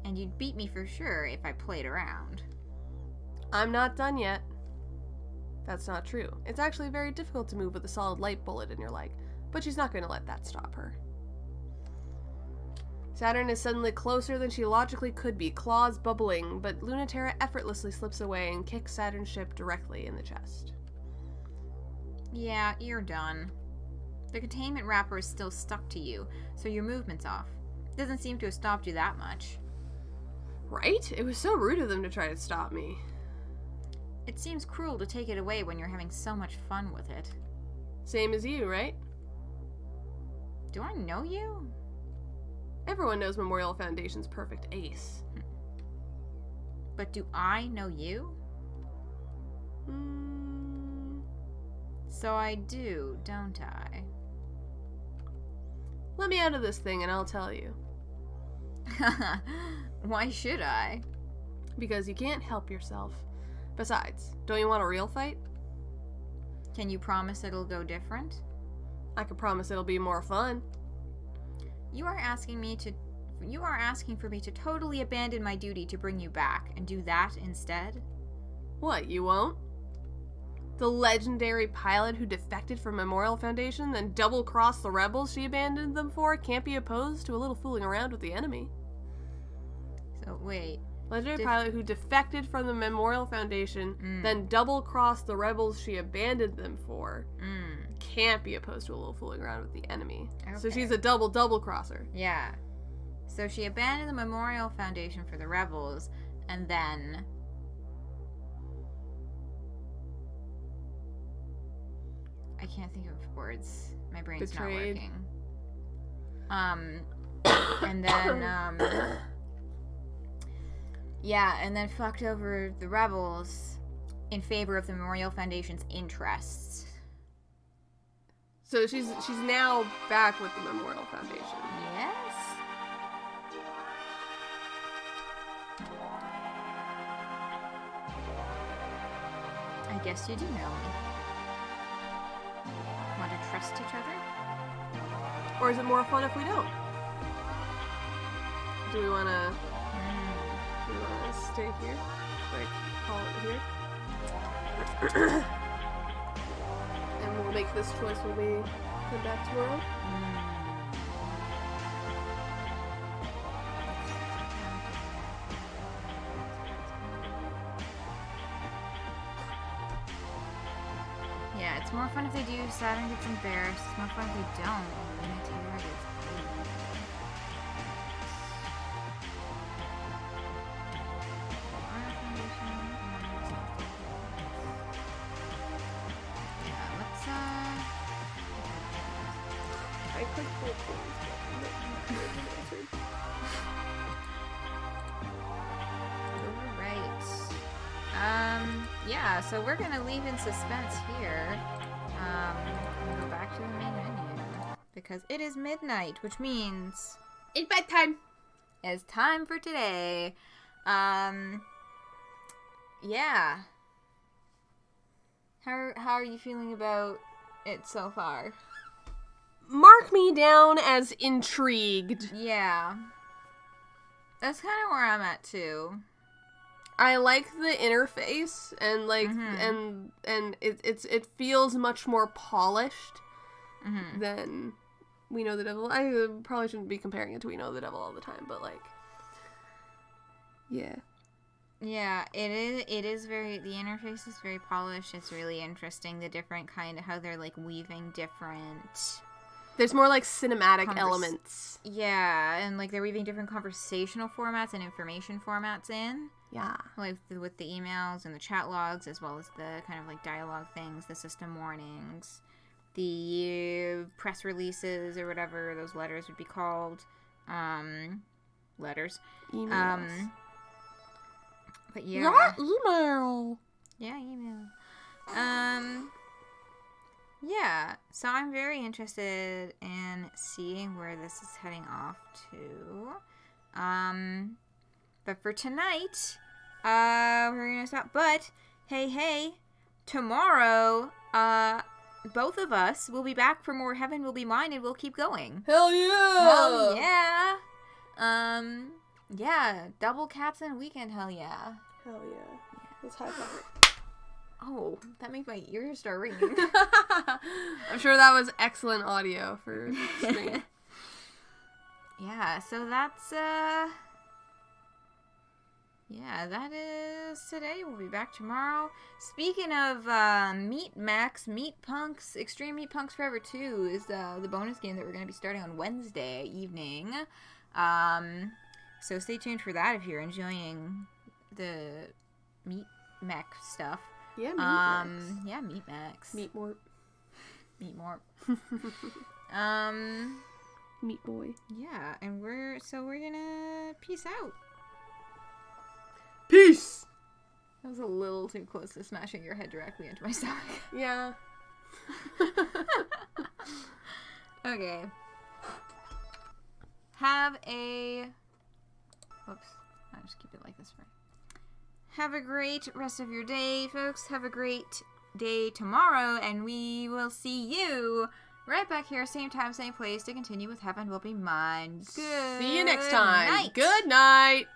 And you'd beat me for sure if I played around. I'm not done yet. That's not true. It's actually very difficult to move with a solid light bullet in your leg, but she's not going to let that stop her. Saturn is suddenly closer than she logically could be, claws bubbling, but Luna-Terra effortlessly slips away and kicks Saturn's ship directly in the chest. Yeah, you're done. The containment wrapper is still stuck to you, so your movement's off. Doesn't seem to have stopped you that much. Right? It was so rude of them to try to stop me. It seems cruel to take it away when you're having so much fun with it. Same as you, right? Do I know you? Everyone knows Memorial Foundation's perfect ace. But do I know you? So I do, don't I? Let me out of this thing and I'll tell you. Why should I? Because you can't help yourself. Besides, don't you want a real fight? Can you promise it'll go different? I can promise it'll be more fun. You are asking for me to totally abandon my duty to bring you back and do that instead? What, you won't? The legendary pilot who defected from Memorial Foundation, then double-crossed the rebels she abandoned them for, can't be opposed to a little fooling around with the enemy. So, wait. Legendary pilot who defected from the Memorial Foundation, then double-crossed the rebels she abandoned them for, can't be opposed to a little fooling around with the enemy. Okay. So she's a double-crosser. Yeah. So she abandoned the Memorial Foundation for the rebels, and then... I can't think of words. My brain's Betrayed. not working. And then, yeah, and then fucked over the rebels in favor of the Memorial Foundation's interests. So she's now back with the Memorial Foundation. Yes. I guess you do know me. Want to trust each other? Or is it more fun if we don't? Do we want to stay here? Like, call it here? And we'll make this choice when we come back tomorrow? Yeah, it's more fun if they do. Saturn gets embarrassed. It's more fun if they don't. Luna-Terra gets yeah, let's I clicked both things, yeah, so we're gonna leave in suspense here. And go back to the main menu because it is midnight, which means it's bedtime. It's time for today. Yeah. How are you feeling about it so far? Mark me down as intrigued. Yeah. That's kind of where I'm at too. I like the interface and like and it feels much more polished than We Know the Devil. I probably shouldn't be comparing it to We Know the Devil all the time, but like, yeah. Yeah, it is very, the interface is very polished. It's really interesting, the different kind of, how they're like weaving different... There's more like cinematic elements. Yeah, and like they're weaving different conversational formats and information formats in. Yeah. Like with the emails and the chat logs, as well as the kind of like dialogue things, the system warnings, the press releases or whatever those letters would be called. Letters. Emails. But yeah. Email. Yeah, email. Yeah, so I'm very interested in seeing where this is heading off to. But for tonight, we're gonna stop. But hey, tomorrow, both of us will be back for more Heaven Will Be Mine, and we'll keep going. Hell yeah! Hell yeah! Yeah, double cats and weekend. Hell yeah! Hell yeah! Let's high five. Oh, that made my ears start ringing. I'm sure that was excellent audio for stream. Yeah, so that's, yeah, that is today. We'll be back tomorrow. Speaking of, Meat Punks, Extreme Meat Punks Forever 2 is, the bonus game that we're going to be starting on Wednesday evening. So stay tuned for that if you're enjoying the Meat Mech stuff. Yeah, Meat Max. Yeah, Meat Max. Meat Mort. Meat Mort. Meat Boy. Yeah, and we're gonna peace out. Peace! That was a little too close to smashing your head directly into my stomach. Yeah. Okay. Have a... Whoops. I'll just keep it like this for... Have a great rest of your day, folks. Have a great day tomorrow, and we will see you Right back here, same time, same place, to continue with Heaven Will Be Mine. Good See you next time. night. Good night.